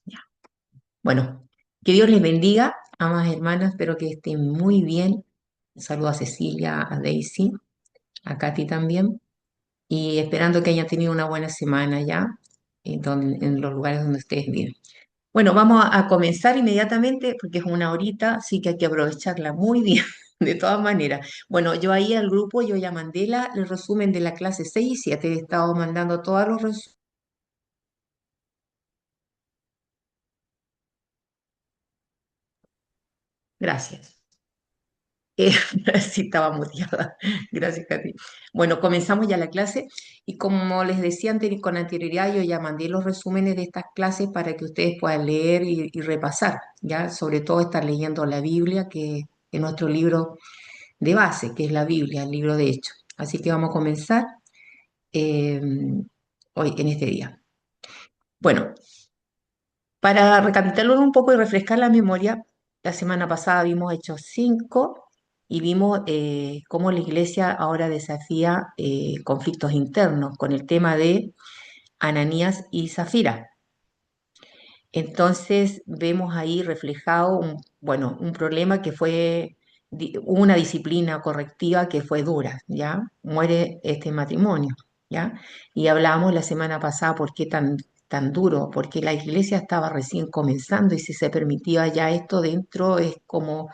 Ya. Bueno, que Dios les bendiga, amadas hermanas, espero que estén muy bien. Saludo a Cecilia, a Daisy, a Katy también, y esperando que hayan tenido una buena semana ya en los lugares donde ustedes viven. Bueno, vamos a comenzar inmediatamente porque es una horita, así que hay que aprovecharla muy bien, de todas maneras. Bueno, yo ahí al grupo, yo ya mandé el resumen de la clase 6 y 7, he estado mandando todos los resúmenes. Gracias. Eh, sí, estaba muteada. Gracias, Katy. Bueno, comenzamos ya la clase y como les decía con anterioridad, yo ya mandé los resúmenes de estas clases para que ustedes puedan leer y repasar, ¿ya? Sobre todo estar leyendo la Biblia, que es nuestro libro de base, que es la Biblia, el libro de Hechos. Así que vamos a comenzar eh, hoy, en este día. Bueno, para recapitular un poco y refrescar la memoria, la semana pasada vimos Hechos 5 y vimos cómo la iglesia ahora desafía conflictos internos con el tema de Ananías y Zafira. Entonces vemos ahí reflejado bueno, un problema que fue una disciplina correctiva que fue dura, ¿ya? Muere este matrimonio, ¿ya? Y hablamos la semana pasada por qué tan duro, porque la iglesia estaba recién comenzando y si se permitía ya esto dentro es como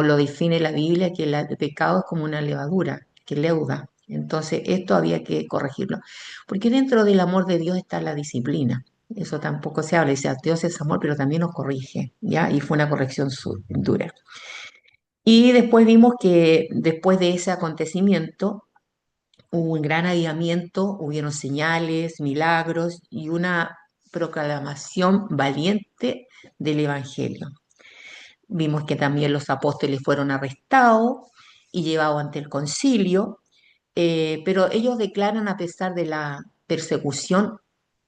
lo define la Biblia, que el pecado es como una levadura que leuda. Entonces esto había que corregirlo, porque dentro del amor de Dios está la disciplina. Eso tampoco se habla, dice, Dios es amor, pero también nos corrige, ¿ya? Y fue una corrección dura. Y después vimos que después de ese acontecimiento hubo un gran avivamiento, hubieron señales, milagros y una proclamación valiente del Evangelio. Vimos que también los apóstoles fueron arrestados y llevados ante el concilio, pero ellos declaran a pesar de la persecución,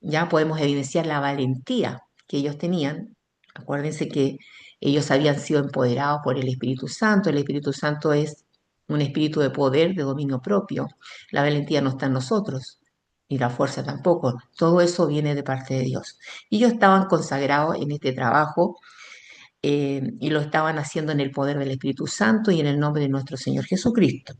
ya podemos evidenciar la valentía que ellos tenían. Acuérdense que ellos habían sido empoderados por el Espíritu Santo. El Espíritu Santo es un espíritu de poder, de dominio propio. La valentía no está en nosotros, ni la fuerza tampoco. Todo eso viene de parte de Dios. Y ellos estaban consagrados en este trabajo y lo estaban haciendo en el poder del Espíritu Santo y en el nombre de nuestro Señor Jesucristo.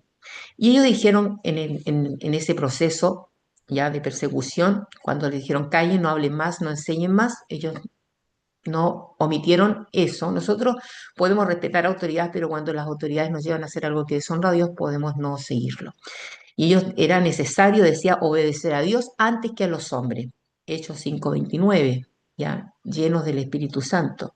Y ellos dijeron en ese proceso ya de persecución, cuando le dijeron callen, no hablen más, no enseñen más, ellos no omitieron eso. Nosotros podemos respetar autoridades, pero cuando las autoridades nos llevan a hacer algo que deshonra a Dios, podemos no seguirlo. Y ellos era necesario, decía, obedecer a Dios antes que a los hombres. Hechos 5:29, ya llenos del Espíritu Santo.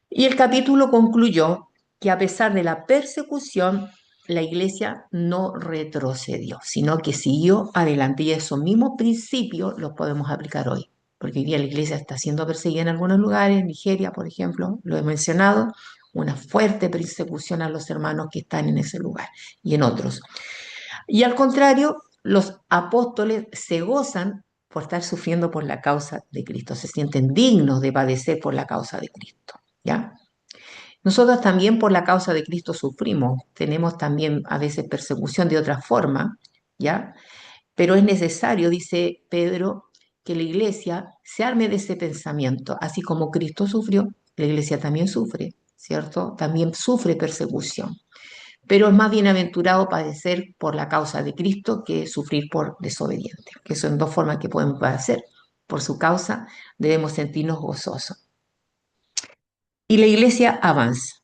Y el capítulo concluyó que a pesar de la persecución, la iglesia no retrocedió, sino que siguió adelante. Y esos mismos principios los podemos aplicar hoy, porque hoy día la iglesia está siendo perseguida en algunos lugares, en Nigeria, por ejemplo, lo he mencionado, una fuerte persecución a los hermanos que están en ese lugar y en otros. Y al contrario, los apóstoles se gozan por estar sufriendo por la causa de Cristo, se sienten dignos de padecer por la causa de Cristo, ¿ya? Nosotros también por la causa de Cristo sufrimos, tenemos también a veces persecución de otra forma, ¿ya? Pero es necesario, dice Pedro, que la iglesia se arme de ese pensamiento, así como Cristo sufrió, la iglesia también sufre, ¿cierto? También sufre persecución, pero es más bienaventurado padecer por la causa de Cristo que sufrir por desobediente, que son dos formas que podemos padecer. Por su causa debemos sentirnos gozosos. Y la iglesia avanza.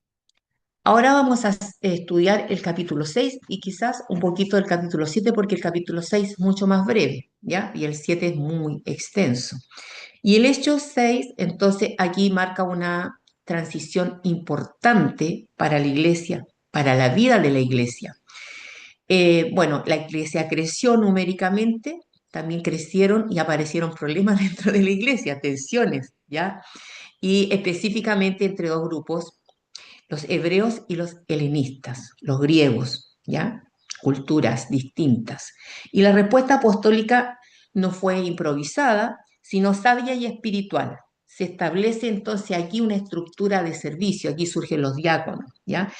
Ahora vamos a estudiar el capítulo 6 y quizás un poquito del capítulo 7 porque el capítulo 6 es mucho más breve, ¿ya? Y el 7 es muy extenso. Y el hecho 6, entonces, aquí marca una transición importante para la iglesia, para la vida de la iglesia. Bueno, la iglesia creció numéricamente, también crecieron y aparecieron problemas dentro de la iglesia, tensiones, ¿ya? Y específicamente entre dos grupos, los hebreos y los helenistas, los griegos, ¿ya? Culturas distintas. Y la respuesta apostólica no fue improvisada, sino sabia y espiritual. Se establece entonces aquí una estructura de servicio, aquí surgen los diáconos, ¿ya?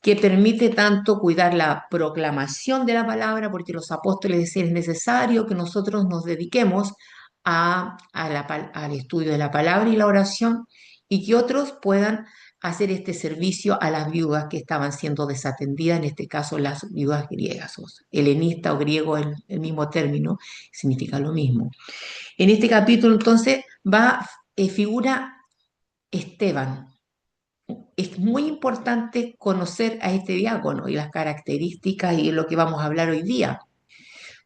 Que permite tanto cuidar la proclamación de la palabra, porque los apóstoles decían es necesario que nosotros nos dediquemos al estudio de la palabra y la oración, y que otros puedan hacer este servicio a las viudas que estaban siendo desatendidas, en este caso las viudas griegas, o helenista o griego, el mismo término, significa lo mismo. En este capítulo entonces figura Esteban. Es muy importante conocer a este diácono y las características y lo que vamos a hablar hoy día,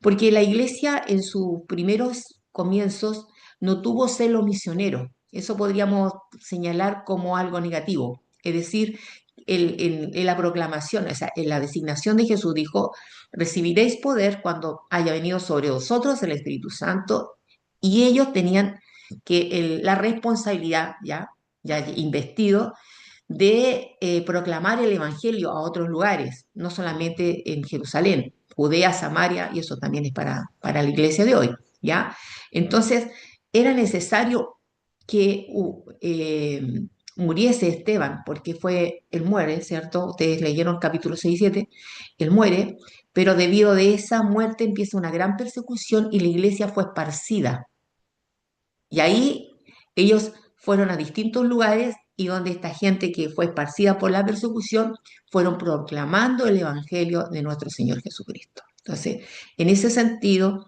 porque la iglesia en sus primeros comienzos no tuvo celo misionero. Eso podríamos señalar como algo negativo. Es decir, en la proclamación, o sea, en la designación de Jesús dijo, recibiréis poder cuando haya venido sobre vosotros el Espíritu Santo, y ellos tenían la responsabilidad, ya investido, de proclamar el Evangelio a otros lugares, no solamente en Jerusalén, Judea, Samaria, y eso también es para la iglesia de hoy, ¿ya? Entonces, era necesario que muriese Esteban, porque él muere, ¿cierto? Ustedes leyeron capítulo 6 y 7, él muere, pero debido de esa muerte empieza una gran persecución y la iglesia fue esparcida. Y ahí ellos fueron a distintos lugares y donde esta gente que fue esparcida por la persecución fueron proclamando el Evangelio de nuestro Señor Jesucristo. Entonces, en ese sentido,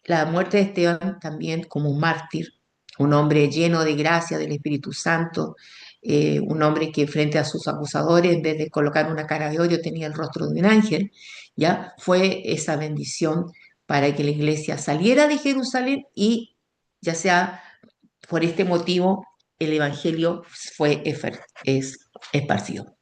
la muerte de Esteban también como un mártir, un hombre lleno de gracia del Espíritu Santo, un hombre que frente a sus acusadores, en vez de colocar una cara de odio, tenía el rostro de un ángel, ya fue esa bendición para que la iglesia saliera de Jerusalén y ya sea por este motivo el Evangelio es esparcido.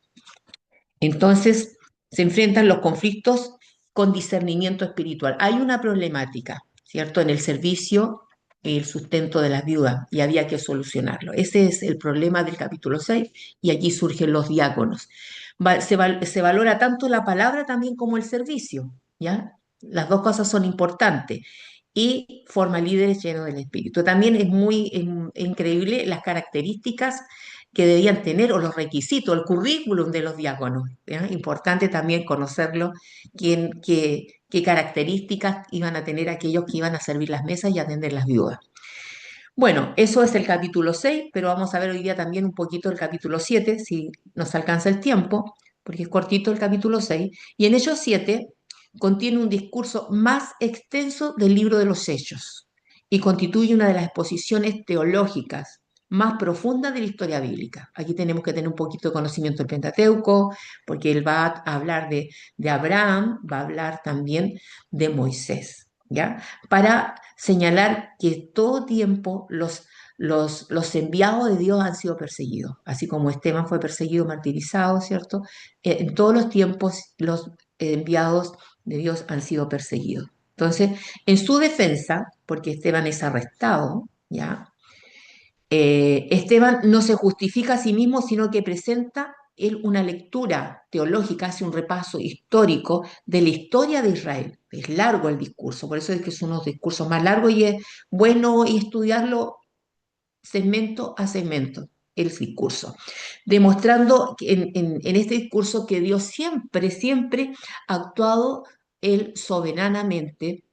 Entonces se enfrentan los conflictos con discernimiento espiritual. Hay una problemática, ¿cierto? En el servicio y el sustento de las viudas y había que solucionarlo. Ese es el problema del capítulo 6 y allí surgen los diáconos. Se valora tanto la palabra también como el servicio, ¿ya? Las dos cosas son importantes y forma líderes llenos del Espíritu. También es muy increíble las características que debían tener o los requisitos, el currículum de los diáconos. ¿Ya? Importante también conocerlo, qué características iban a tener aquellos que iban a servir las mesas y atender las viudas. Bueno, eso es el capítulo 6, pero vamos a ver hoy día también un poquito el capítulo 7, si nos alcanza el tiempo, porque es cortito el capítulo 6, y en ellos 7 contiene un discurso más extenso del libro de los Hechos y constituye una de las exposiciones teológicas más profundas de la historia bíblica. Aquí tenemos que tener un poquito de conocimiento del Pentateuco, porque él va a hablar de Abraham, va a hablar también de Moisés, ¿ya? Para señalar que todo tiempo los enviados de Dios han sido perseguidos, así como Esteban fue perseguido, martirizado, ¿cierto? En todos los tiempos los enviados de Dios han sido perseguidos. Entonces, en su defensa, porque Esteban es arrestado, ¿ya? Esteban no se justifica a sí mismo, sino que presenta él una lectura teológica, hace un repaso histórico de la historia de Israel. Es largo el discurso, por eso es que es uno de los discursos más largos y es bueno estudiarlo segmento a segmento, el discurso, demostrando en este discurso que Dios siempre, siempre ha actuado él soberanamente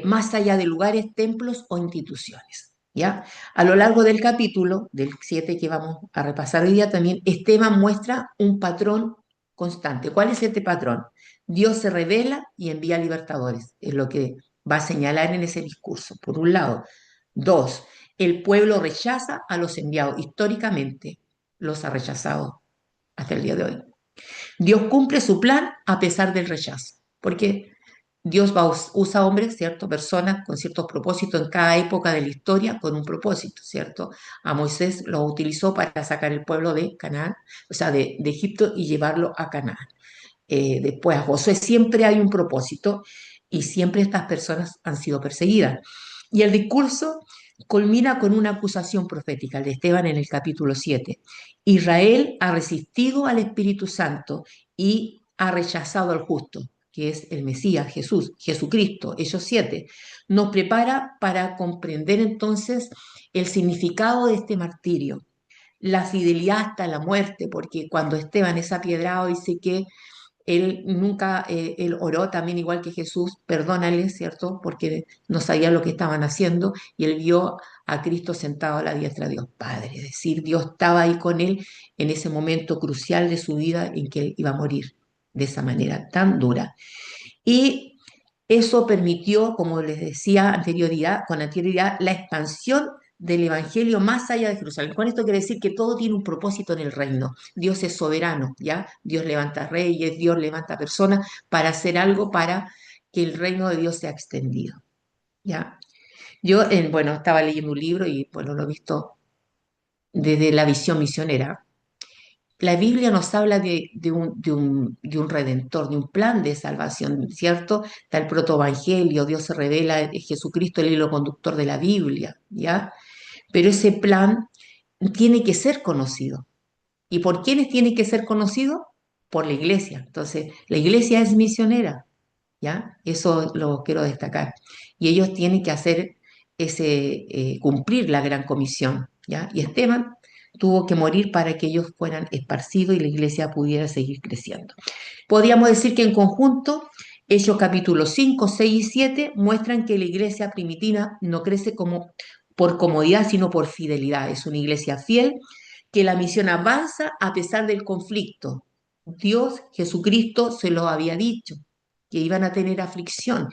más allá de lugares, templos o instituciones. ¿Ya? A lo largo del capítulo, del 7 que vamos a repasar hoy día también, Esteban muestra un patrón constante. ¿Cuál es este patrón? Dios se revela y envía libertadores, es lo que va a señalar en ese discurso, por un lado. Dos, el pueblo rechaza a los enviados. Históricamente los ha rechazado hasta el día de hoy. Dios cumple su plan a pesar del rechazo, porque Dios usa hombres, ¿cierto? Personas con ciertos propósitos en cada época de la historia con un propósito, ¿cierto? A Moisés lo utilizó para sacar el pueblo de Canaán, o sea, de Egipto y llevarlo a Canaán. Después a Josué siempre hay un propósito y siempre estas personas han sido perseguidas. Y el discurso culmina con una acusación profética, el de Esteban en el capítulo 7. Israel ha resistido al Espíritu Santo y ha rechazado al justo, que es el Mesías, Jesús, Jesucristo, ellos 7. Nos prepara para comprender entonces el significado de este martirio, la fidelidad hasta la muerte, porque cuando Esteban es apiedrado dice que Él nunca, él oró también igual que Jesús, perdónales, ¿cierto? Porque no sabía lo que estaban haciendo y él vio a Cristo sentado a la diestra de Dios Padre. Es decir, Dios estaba ahí con él en ese momento crucial de su vida en que él iba a morir de esa manera tan dura. Y eso permitió, como les decía con anterioridad, la expansión del Evangelio más allá de Jerusalén. Con esto quiere decir que todo tiene un propósito en el reino. Dios es soberano, ¿ya? Dios levanta reyes, Dios levanta personas para hacer algo para que el reino de Dios sea extendido, ¿ya? Yo, bueno, estaba leyendo un libro y, bueno, lo he visto desde la visión misionera. La Biblia nos habla de un redentor, de un plan de salvación, ¿cierto? Está el protoevangelio, Dios se revela, Jesucristo el hilo conductor de la Biblia, ¿ya? Pero ese plan tiene que ser conocido. ¿Y por quiénes tiene que ser conocido? Por la iglesia. Entonces, la iglesia es misionera, ¿ya? Eso lo quiero destacar. Y ellos tienen que hacer cumplir la gran comisión, ¿ya? Y Esteban tuvo que morir para que ellos fueran esparcidos y la iglesia pudiera seguir creciendo. Podríamos decir que en conjunto, Hechos capítulos 5, 6 y 7 muestran que la iglesia primitiva no crece como por comodidad, sino por fidelidad. Es una iglesia fiel, que la misión avanza a pesar del conflicto. Dios, Jesucristo, se lo había dicho, que iban a tener aflicción,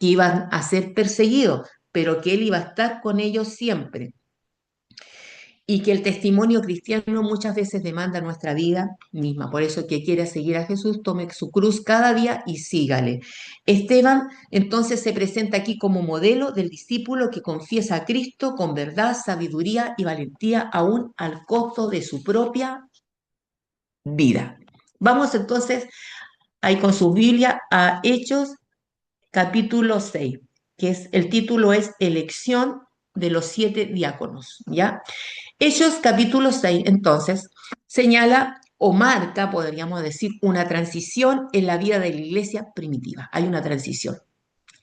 que iban a ser perseguidos, pero que Él iba a estar con ellos siempre y que el testimonio cristiano muchas veces demanda nuestra vida misma. Por eso, el que quiera seguir a Jesús, tome su cruz cada día y sígale. Esteban entonces se presenta aquí como modelo del discípulo que confiesa a Cristo con verdad, sabiduría y valentía, aún al costo de su propia vida. Vamos entonces ahí con su Biblia a Hechos capítulo 6, que es el título es Elección de los 7 diáconos, ¿ya? Hechos capítulo 6, entonces, señala o marca, podríamos decir, una transición en la vida de la iglesia primitiva. Hay una transición.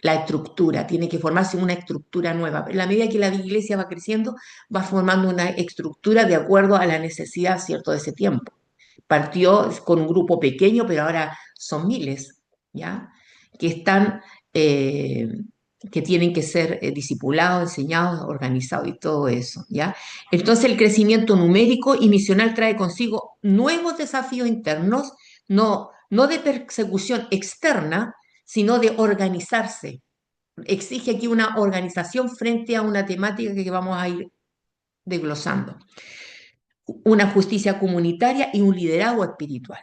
La estructura, tiene que formarse una estructura nueva. En la medida que la iglesia va creciendo, va formando una estructura de acuerdo a la necesidad, ¿cierto?, de ese tiempo. Partió con un grupo pequeño, pero ahora son miles, ¿ya? Que están, eh, que tienen que ser discipulados, enseñados, organizados y todo eso, ¿ya? Entonces el crecimiento numérico y misional trae consigo nuevos desafíos internos, no de persecución externa, sino de organizarse. Exige aquí una organización frente a una temática que vamos a ir desglosando, una justicia comunitaria y un liderazgo espiritual.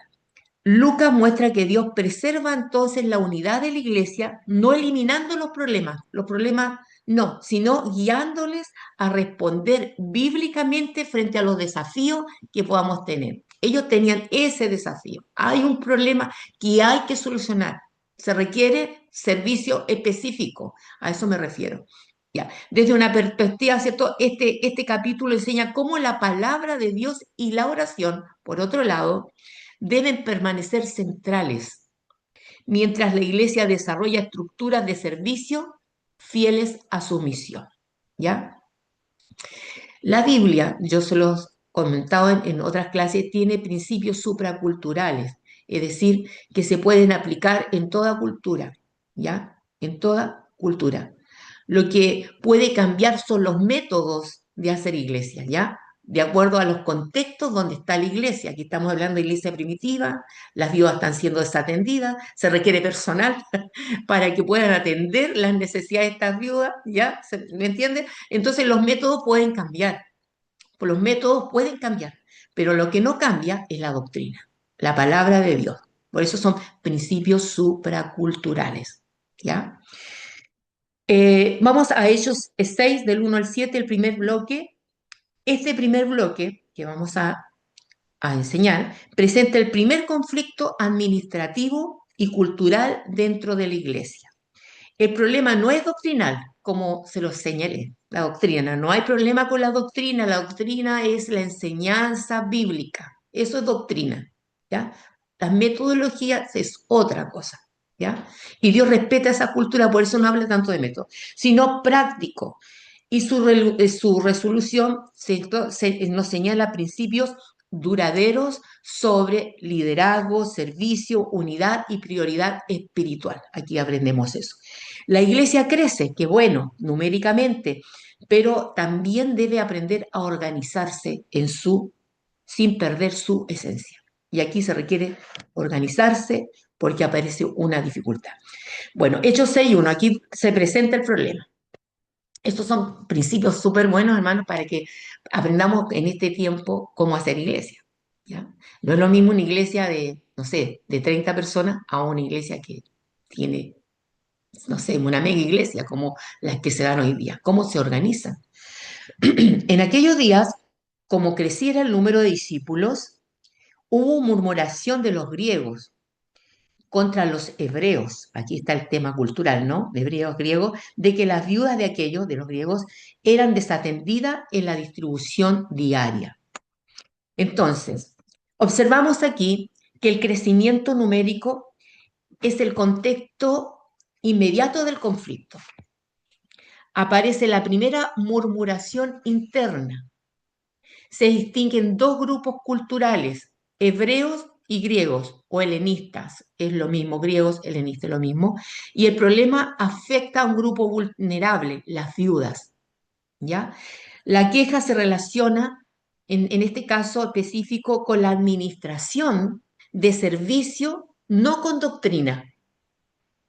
Lucas muestra que Dios preserva entonces la unidad de la iglesia, no eliminando los problemas no, sino guiándoles a responder bíblicamente frente a los desafíos que podamos tener. Ellos tenían ese desafío. Hay un problema que hay que solucionar. Se requiere servicio específico. A eso me refiero. Ya. Desde una perspectiva, ¿cierto? Este capítulo enseña cómo la palabra de Dios y la oración, por otro lado, deben permanecer centrales, mientras la iglesia desarrolla estructuras de servicio fieles a su misión. ¿Ya? La Biblia, yo se los he comentado en otras clases, tiene principios supraculturales, es decir, que se pueden aplicar en toda cultura, ¿ya? En toda cultura. Lo que puede cambiar son los métodos de hacer iglesia, ¿ya? De acuerdo a los contextos donde está la iglesia. Aquí estamos hablando de iglesia primitiva, las viudas están siendo desatendidas, se requiere personal para que puedan atender las necesidades de estas viudas, ¿ya? ¿Me entiende? Entonces los métodos pueden cambiar, pues los métodos pueden cambiar, pero lo que no cambia es la doctrina, la palabra de Dios. Por eso son principios supraculturales, ¿ya? Vamos a Hechos 6, del 1 al 7, el primer bloque. Este primer bloque que vamos a enseñar presenta el primer conflicto administrativo y cultural dentro de la iglesia. El problema no es doctrinal, como se lo señalé, la doctrina. No hay problema con la doctrina es la enseñanza bíblica. Eso es doctrina, ¿ya? Las metodologías es otra cosa, ¿ya? Y Dios respeta esa cultura, por eso no habla tanto de método, sino práctico. Y su resolución nos señala principios duraderos sobre liderazgo, servicio, unidad y prioridad espiritual. Aquí aprendemos eso. La iglesia crece, que bueno, numéricamente, pero también debe aprender a organizarse sin perder su esencia. Y aquí se requiere organizarse porque aparece una dificultad. Bueno, Hechos 6.1, aquí se presenta el problema. Estos son principios súper buenos, hermanos, para que aprendamos en este tiempo cómo hacer iglesia. ¿Ya? No es lo mismo una iglesia de, no sé, de 30 personas a una iglesia que tiene, no sé, una mega iglesia como las que se dan hoy día. ¿Cómo se organizan? En aquellos días, como creciera el número de discípulos, hubo murmuración de los griegos contra los hebreos, aquí está el tema cultural, ¿no? De hebreos, griegos, de que las viudas de aquellos, de los griegos, eran desatendidas en la distribución diaria. Entonces, observamos aquí que el crecimiento numérico es el contexto inmediato del conflicto. Aparece la primera murmuración interna. Se distinguen dos grupos culturales, hebreos y griegos o helenistas, es lo mismo, griegos, helenistas, es lo mismo, y el problema afecta a un grupo vulnerable, las viudas, ¿ya? La queja se relaciona, en este caso específico, con la administración de servicio, no con doctrina,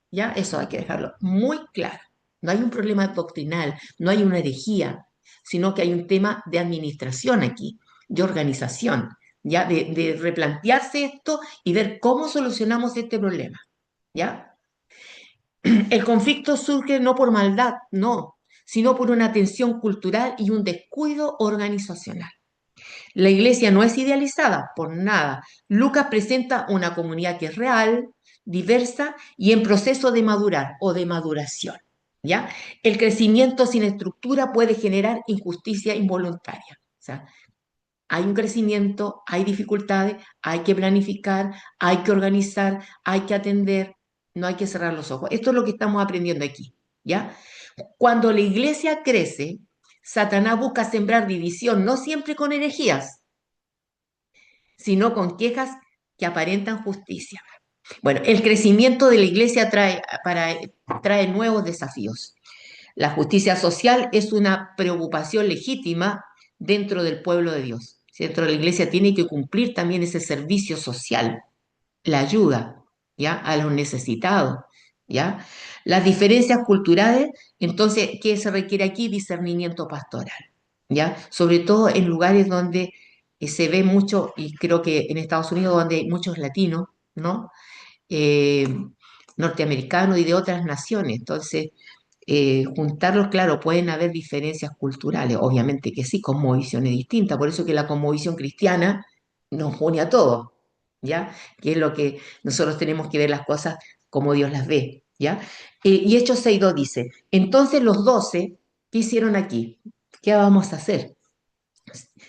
¿ya? Eso hay que dejarlo muy claro. No hay un problema doctrinal, no hay una herejía, sino que hay un tema de administración aquí, de organización, ¿ya? De replantearse esto y ver cómo solucionamos este problema, ¿ya? El conflicto surge no por maldad, no, sino por una tensión cultural y un descuido organizacional. La iglesia no es idealizada por nada. Lucas presenta una comunidad que es real, diversa y en proceso de madurar o de maduración. ¿Ya? El crecimiento sin estructura puede generar injusticia involuntaria. O sea, hay un crecimiento, hay dificultades, hay que planificar, hay que organizar, hay que atender, no hay que cerrar los ojos. Esto es lo que estamos aprendiendo aquí. ¿Ya? Cuando la iglesia crece, Satanás busca sembrar división, no siempre con herejías, sino con quejas que aparentan justicia. Bueno, el crecimiento de la iglesia trae nuevos desafíos. La justicia social es una preocupación legítima dentro del pueblo de Dios. Dentro de la iglesia tiene que cumplir también ese servicio social, la ayuda, ¿ya? A los necesitados, ¿ya? Las diferencias culturales, entonces, ¿qué se requiere aquí? Discernimiento pastoral, ¿ya? Sobre todo en lugares donde se ve mucho, y creo que en Estados Unidos, donde hay muchos latinos, ¿no? Eh, Norteamericanos y de otras naciones. Entonces, juntarlos, claro, pueden haber diferencias culturales, obviamente que sí, cosmovisiones distintas, por eso que la cosmovisión cristiana nos une a todos, ¿ya? Que es lo que nosotros tenemos que ver las cosas como Dios las ve, ¿ya? Y Hechos 6.2 dice, entonces los 12, ¿qué hicieron aquí? ¿Qué vamos a hacer?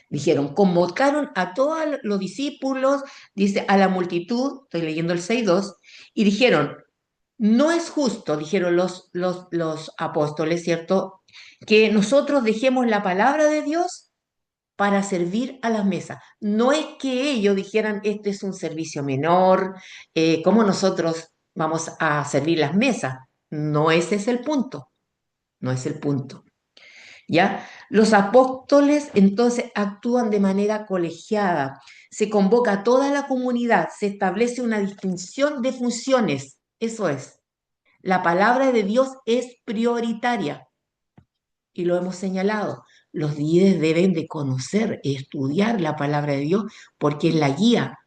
Dijeron, convocaron a todos los discípulos, dice, a la multitud, estoy leyendo el 6.2, y dijeron, no es justo, dijeron los apóstoles, ¿cierto? Que nosotros dejemos la palabra de Dios para servir a las mesas. No es que ellos dijeran, este es un servicio menor, ¿cómo nosotros vamos a servir las mesas? No ese es el punto, no es el punto. ¿Ya? Los apóstoles entonces actúan de manera colegiada, se convoca a toda la comunidad, se establece una distinción de funciones, eso es. La palabra de Dios es prioritaria y lo hemos señalado. Los líderes deben de conocer, estudiar la palabra de Dios porque es la guía,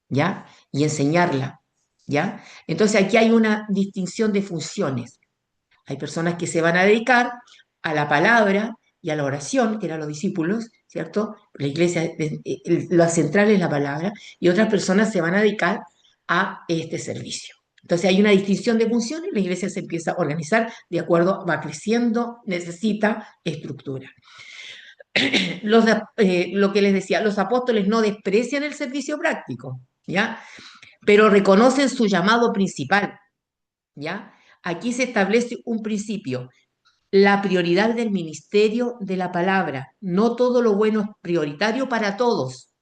¿ya? Y enseñarla, ¿ya? Entonces aquí hay una distinción de funciones. Hay personas que se van a dedicar a la palabra y a la oración, que eran los discípulos, ¿cierto? La iglesia, lo central es la palabra, y otras personas se van a dedicar a este servicio. Entonces hay una distinción de funciones, la iglesia se empieza a organizar de acuerdo, va creciendo, necesita estructura. Lo que les decía, los apóstoles no desprecian el servicio práctico, ¿ya? Pero reconocen su llamado principal, ¿ya? Aquí se establece un principio, la prioridad del ministerio de la palabra. No todo lo bueno es prioritario para todos.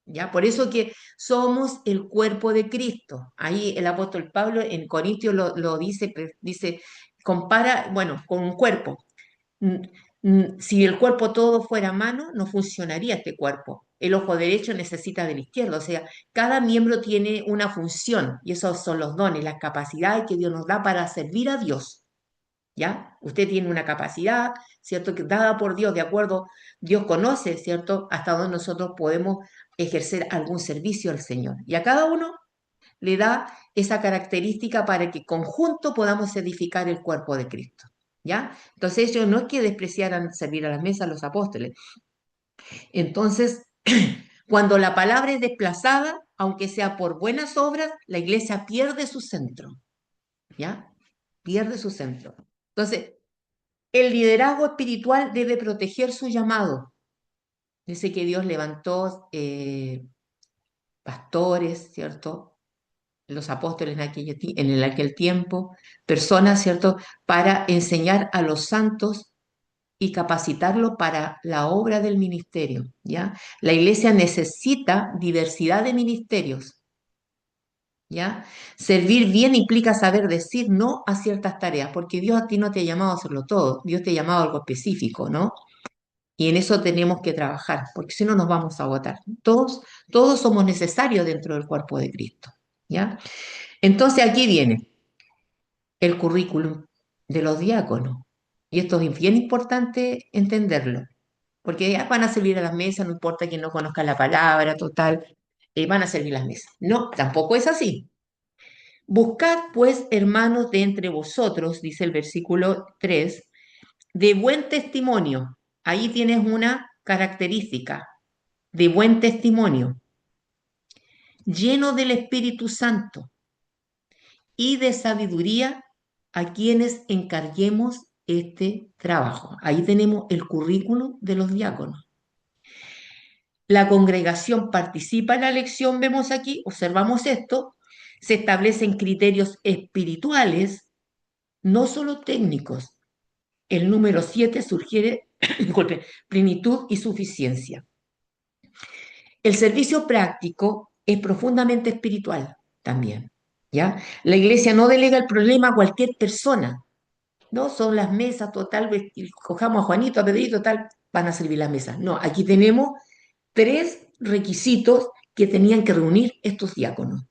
¿ya? Por eso que somos el cuerpo de Cristo. Ahí el apóstol Pablo en Corintios lo dice, dice, compara, bueno, con un cuerpo. Mm, Si el cuerpo todo fuera mano, no funcionaría este cuerpo. El ojo derecho necesita del izquierdo, o sea, cada miembro tiene una función y esos son los dones, las capacidades que Dios nos da para servir a Dios. ¿Ya? Usted tiene una capacidad, ¿cierto? Que dada por Dios, de acuerdo, Dios conoce, ¿cierto? Hasta donde nosotros podemos ejercer algún servicio al Señor. Y a cada uno le da esa característica para que conjunto podamos edificar el cuerpo de Cristo. ¿Ya? Entonces ellos no es que despreciaran servir a las mesas los apóstoles. Entonces, cuando la palabra es desplazada, aunque sea por buenas obras, la iglesia pierde su centro. ¿Ya? Pierde su centro. Entonces, el liderazgo espiritual debe proteger su llamado. Dice que Dios levantó pastores, ¿cierto? Los apóstoles en aquel tiempo, personas, ¿cierto? Para enseñar a los santos y capacitarlos para la obra del ministerio, ¿ya? La iglesia necesita diversidad de ministerios, ¿ya? Servir bien implica saber decir no a ciertas tareas, porque Dios a ti no te ha llamado a hacerlo todo, Dios te ha llamado a algo específico, ¿no? Y en eso tenemos que trabajar, porque si no nos vamos a agotar. Todos somos necesarios dentro del cuerpo de Cristo, ¿ya? Entonces aquí viene el currículum de los diáconos. Y esto es bien importante entenderlo, porque ya van a servir a las mesas, no importa quien no conozca la palabra, total, van a servir las mesas. No, tampoco es así. Buscad pues, hermanos, de entre vosotros, dice el versículo 3, de buen testimonio. Ahí tienes una característica de buen testimonio, lleno del Espíritu Santo y de sabiduría a quienes encarguemos este trabajo. Ahí tenemos el currículum de los diáconos. La congregación participa en la elección, vemos aquí, observamos esto, se establecen criterios espirituales, no solo técnicos. El número 7 sugiere, disculpe, plenitud y suficiencia. El servicio práctico es profundamente espiritual también, ¿ya? La iglesia no delega el problema a cualquier persona, ¿no? Son las mesas, total, cojamos a Juanito, a Pedrito, tal, van a servir las mesas. No, aquí tenemos tres requisitos que tenían que reunir estos diáconos.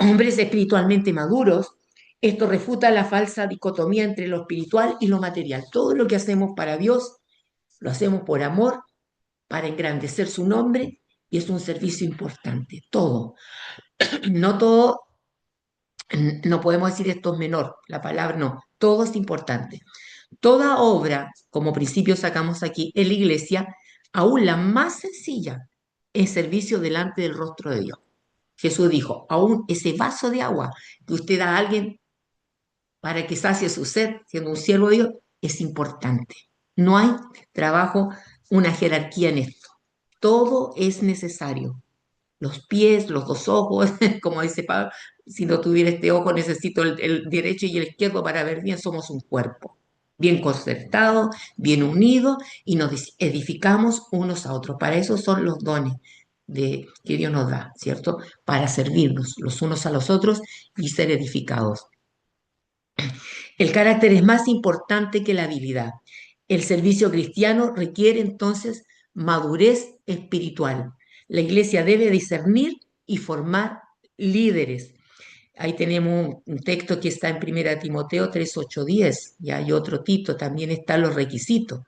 Hombres espiritualmente maduros, esto refuta la falsa dicotomía entre lo espiritual y lo material. Todo lo que hacemos para Dios, lo hacemos por amor, para engrandecer su nombre, y es un servicio importante. Todo. No todo, no podemos decir esto es menor, la palabra no, todo es importante. Toda obra, como principio sacamos aquí, en la iglesia, aún la más sencilla, es servicio delante del rostro de Dios. Jesús dijo, aún ese vaso de agua que usted da a alguien para que sacie su sed, siendo un siervo de Dios, es importante. No hay trabajo, una jerarquía en esto. Todo es necesario. Los pies, los dos ojos, como dice Pablo, si no tuviera este ojo necesito el derecho y el izquierdo para ver bien, somos un cuerpo, bien concertado, bien unido y nos edificamos unos a otros. Para eso son los dones que Dios nos da, ¿cierto? Para servirnos los unos a los otros y ser edificados. El carácter es más importante que la habilidad. El servicio cristiano requiere entonces madurez espiritual. La iglesia debe discernir y formar líderes. Ahí tenemos un texto que está en 1 Timoteo 3, 8, 10, y hay otro Tito, también están los requisitos.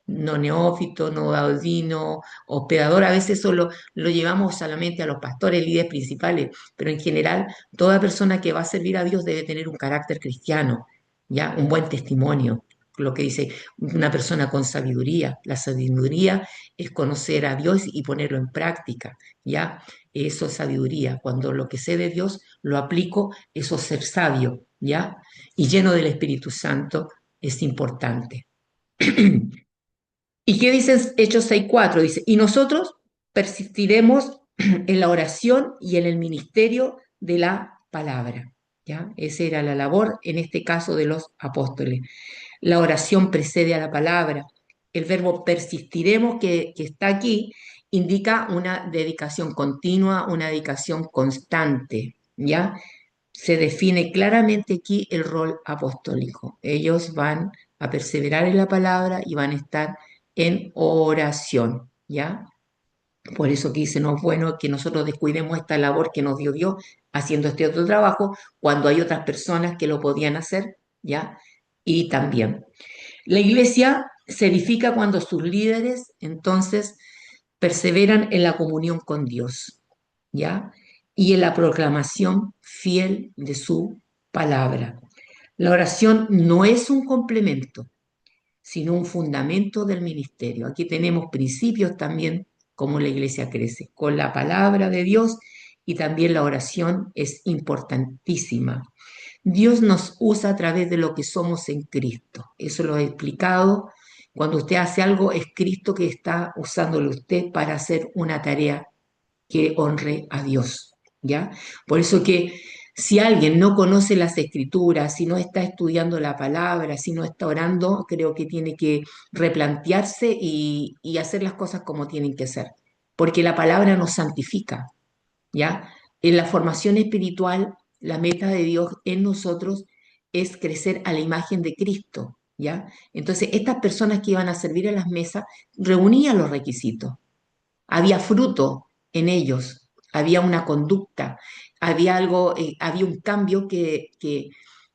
No neófito, no gaudino, hospedador, a veces solo lo llevamos solamente a los pastores, líderes principales, pero en general toda persona que va a servir a Dios debe tener un carácter cristiano, ya un buen testimonio, lo que dice una persona con sabiduría. La sabiduría es conocer a Dios y ponerlo en práctica, ya eso es sabiduría. Cuando lo que sé de Dios lo aplico, eso es ser sabio, ya, y lleno del Espíritu Santo es importante. ¿Y qué dice Hechos 6:4? Dice, y nosotros persistiremos en la oración y en el ministerio de la palabra. ¿Ya? Esa era la labor, en este caso, de los apóstoles. La oración precede a la palabra. El verbo persistiremos que está aquí indica una dedicación continua, una dedicación constante, ¿ya? Se define claramente aquí el rol apostólico. Ellos van a perseverar en la palabra y van a estar en oración, ¿ya? Por eso que dice, no es bueno que nosotros descuidemos esta labor que nos dio Dios haciendo este otro trabajo cuando hay otras personas que lo podían hacer, ¿ya? Y también, la iglesia se edifica cuando sus líderes entonces perseveran en la comunión con Dios, ¿ya? Y en la proclamación fiel de su palabra. La oración no es un complemento, sino un fundamento del ministerio. Aquí tenemos principios también como la iglesia crece, con la palabra de Dios, y también la oración es importantísima. Dios nos usa a través de lo que somos en Cristo. Eso lo he explicado. Cuando usted hace algo, es Cristo que está usándolo usted para hacer una tarea que honre a Dios, ¿ya? Por eso que si alguien no conoce las escrituras, si no está estudiando la palabra, si no está orando, creo que tiene que replantearse y hacer las cosas como tienen que ser, porque la palabra nos santifica, ¿ya? En la formación espiritual, la meta de Dios en nosotros es crecer a la imagen de Cristo, ¿ya? Entonces, estas personas que iban a servir a las mesas reunían los requisitos, había fruto en ellos, había una conducta, había algo, había un cambio que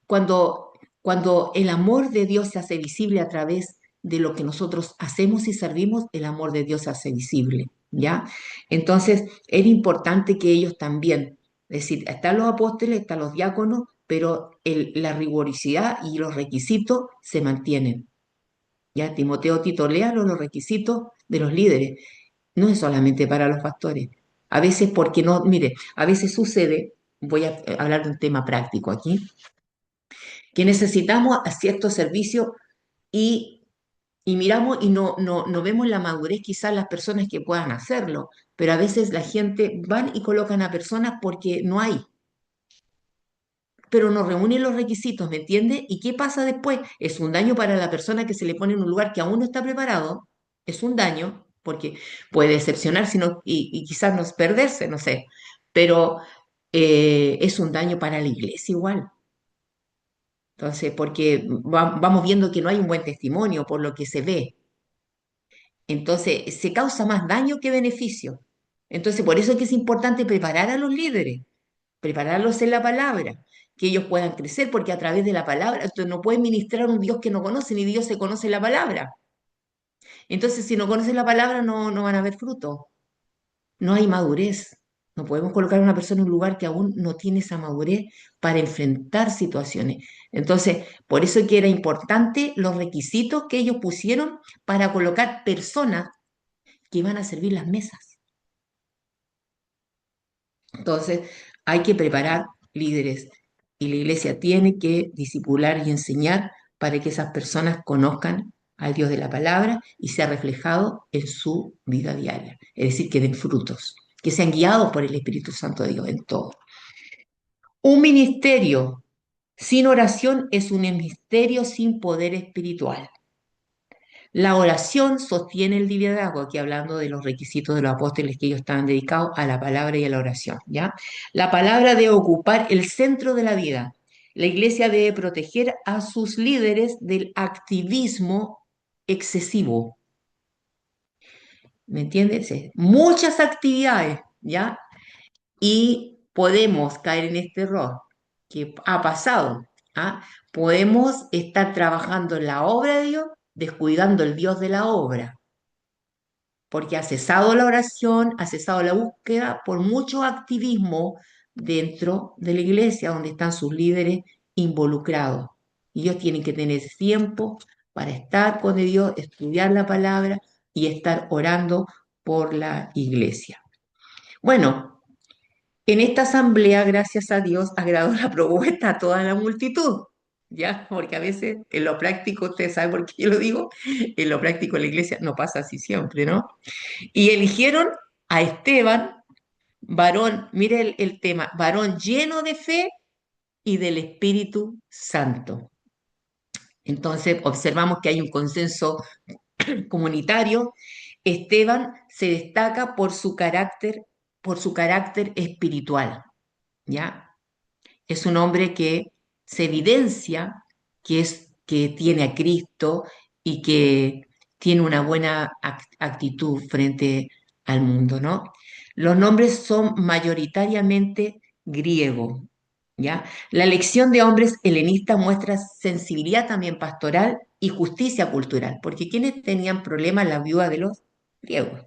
cuando, cuando el amor de Dios se hace visible a través de lo que nosotros hacemos y servimos, el amor de Dios se hace visible, ¿ya? Entonces, era importante que ellos también, es decir, están los apóstoles, están los diáconos, pero la rigurosidad y los requisitos se mantienen. Ya, Timoteo, Tito, léalo los requisitos de los líderes. No es solamente para los pastores. A veces porque no, mire, a veces sucede, voy a hablar de un tema práctico aquí, que necesitamos a cierto servicio y, y miramos y no vemos la madurez quizás las personas que puedan hacerlo, pero a veces la gente van y colocan a personas porque no hay, pero no reúnen los requisitos, ¿me entiende? ¿Y qué pasa después? Es un daño para la persona que se le pone en un lugar que aún no está preparado, es un daño, porque puede decepcionar y quizás no perderse, no sé, pero es un daño para la iglesia igual. Entonces, porque vamos viendo que no hay un buen testimonio por lo que se ve. Entonces, se causa más daño que beneficio. Entonces, por eso es que es importante preparar a los líderes, prepararlos en la palabra, que ellos puedan crecer, porque a través de la palabra, tú no puedes ministrar a un Dios que no conoce, ni Dios se conoce en la palabra. Entonces, si no conocen la palabra, no van a haber fruto, no hay madurez. No podemos colocar a una persona en un lugar que aún no tiene esa madurez para enfrentar situaciones. Entonces, por eso es que era importante los requisitos que ellos pusieron para colocar personas que iban a servir las mesas. Entonces, hay que preparar líderes y la iglesia tiene que discipular y enseñar para que esas personas conozcan al Dios de la palabra y sea reflejado en su vida diaria. Es decir, que den frutos, que sean guiados por el Espíritu Santo de Dios en todo. Un ministerio sin oración es un ministerio sin poder espiritual. La oración sostiene el liderazgo, aquí hablando de los requisitos de los apóstoles que ellos estaban dedicados a la palabra y a la oración, ¿ya? La palabra debe ocupar el centro de la vida. La iglesia debe proteger a sus líderes del activismo excesivo, ¿me entiendes? Muchas actividades, ¿ya? Y podemos caer en este error que ha pasado, ¿ah? Podemos estar trabajando en la obra de Dios, descuidando el Dios de la obra, porque ha cesado la oración, ha cesado la búsqueda por mucho activismo dentro de la iglesia donde están sus líderes involucrados. Y ellos tienen que tener tiempo para estar con Dios, estudiar la palabra y estar orando por la iglesia. Bueno, en esta asamblea, gracias a Dios, agradó la propuesta a toda la multitud. ¿Ya? Porque a veces en lo práctico, ustedes saben por qué yo lo digo, en lo práctico en la iglesia no pasa así siempre, ¿no? Y eligieron a Esteban, varón, mire el tema, varón lleno de fe y del Espíritu Santo. Entonces observamos que hay un consenso comunitario Esteban se destaca por su carácter espiritual, ¿ya? Es un hombre que se evidencia que tiene a Cristo y que tiene una buena actitud frente al mundo, ¿no? Los nombres son mayoritariamente griegos, ¿ya? La elección de hombres helenistas muestra sensibilidad también pastoral y justicia cultural, porque quienes tenían problemas la viuda de los griegos.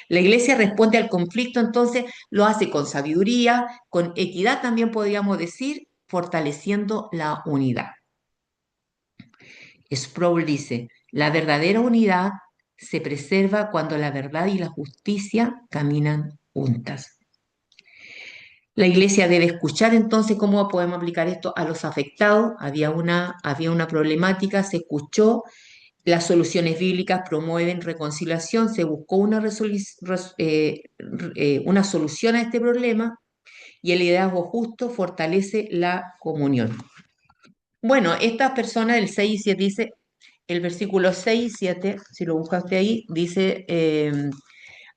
La iglesia responde al conflicto, entonces lo hace con sabiduría, con equidad también podríamos decir, fortaleciendo la unidad. Sproul dice, la verdadera unidad se preserva cuando la verdad y la justicia caminan juntas. La iglesia debe escuchar entonces cómo podemos aplicar esto a los afectados. Había una problemática, se escuchó, las soluciones bíblicas promueven reconciliación, se buscó una solución a este problema y el liderazgo justo fortalece la comunión. Bueno, estas personas, el 6 y 7 dice, el versículo 6 y 7, si lo buscaste ahí, dice,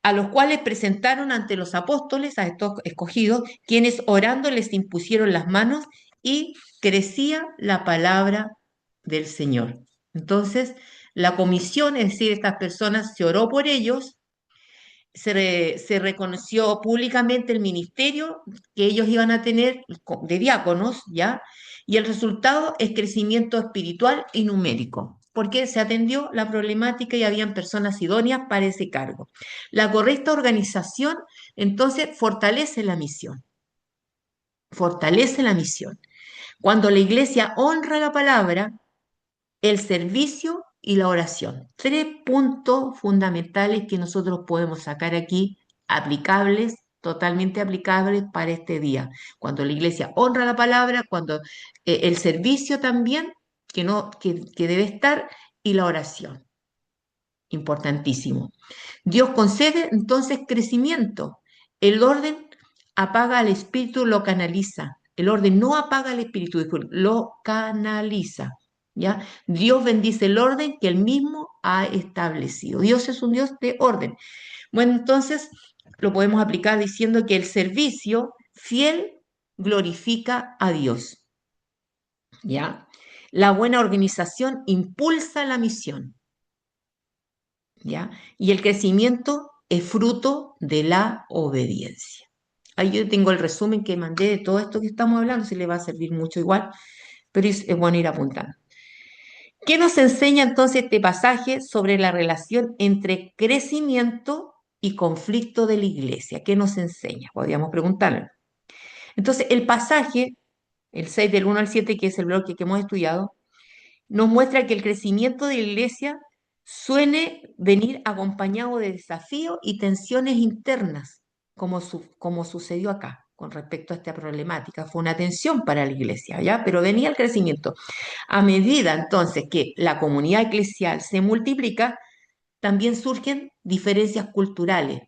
a los cuales presentaron ante los apóstoles, a estos escogidos, quienes orando les impusieron las manos y crecía la palabra del Señor. Entonces, la comisión, es decir, estas personas, se oró por ellos, se reconoció públicamente el ministerio que ellos iban a tener de diáconos, ¿ya? Y el resultado es crecimiento espiritual y numérico, porque se atendió la problemática y habían personas idóneas para ese cargo. La correcta organización, entonces, fortalece la misión. Cuando la iglesia honra la palabra, el servicio y la oración. Tres puntos fundamentales que nosotros podemos sacar aquí, aplicables, totalmente aplicables para este día. Cuando la iglesia honra la palabra, cuando el servicio también, que debe estar, y la oración. Importantísimo. Dios concede entonces crecimiento. El orden apaga al espíritu, lo canaliza. El orden no apaga al espíritu, lo canaliza. ¿Ya? Dios bendice el orden que él mismo ha establecido. Dios es un Dios de orden. Bueno, entonces lo podemos aplicar diciendo que el servicio fiel glorifica a Dios. ¿Ya? La buena organización impulsa la misión. ¿Ya? Y el crecimiento es fruto de la obediencia. Ahí yo tengo el resumen que mandé de todo esto que estamos hablando, si le va a servir mucho igual, pero es bueno ir apuntando. ¿Qué nos enseña entonces este pasaje sobre la relación entre crecimiento y conflicto de la iglesia? ¿Qué nos enseña? Podríamos preguntarle. Entonces, el pasaje, el 6 del 1 al 7, que es el bloque que hemos estudiado, nos muestra que el crecimiento de la iglesia suele venir acompañado de desafíos y tensiones internas, como sucedió acá con respecto a esta problemática. Fue una tensión para la iglesia, ¿ya? Pero venía el crecimiento. A medida entonces que la comunidad eclesial se multiplica, también surgen diferencias culturales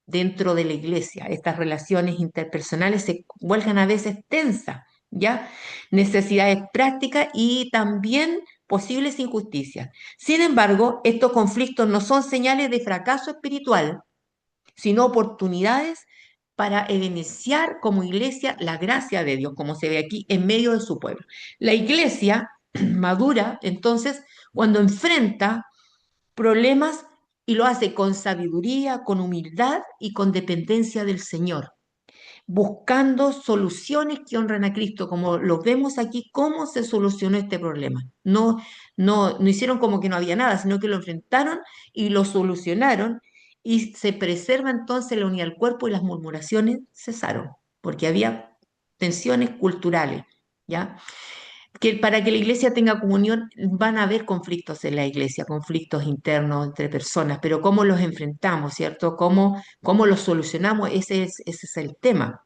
dentro de la iglesia. Estas relaciones interpersonales se vuelven a veces tensas, ¿ya? Necesidades prácticas y también posibles injusticias. Sin embargo, estos conflictos no son señales de fracaso espiritual, sino oportunidades para evidenciar como iglesia la gracia de Dios, como se ve aquí, en medio de su pueblo. La iglesia madura, entonces, cuando enfrenta problemas y lo hace con sabiduría, con humildad y con dependencia del Señor, buscando soluciones que honran a Cristo, como lo vemos aquí, cómo se solucionó este problema. No hicieron como que no había nada, sino que lo enfrentaron y lo solucionaron y se preserva entonces la unidad del cuerpo y las murmuraciones cesaron, porque había tensiones culturales, ¿ya? Que para que la iglesia tenga comunión van a haber conflictos en la iglesia, conflictos internos entre personas, pero cómo los enfrentamos, ¿cierto? ¿Cómo los solucionamos? Ese es el tema.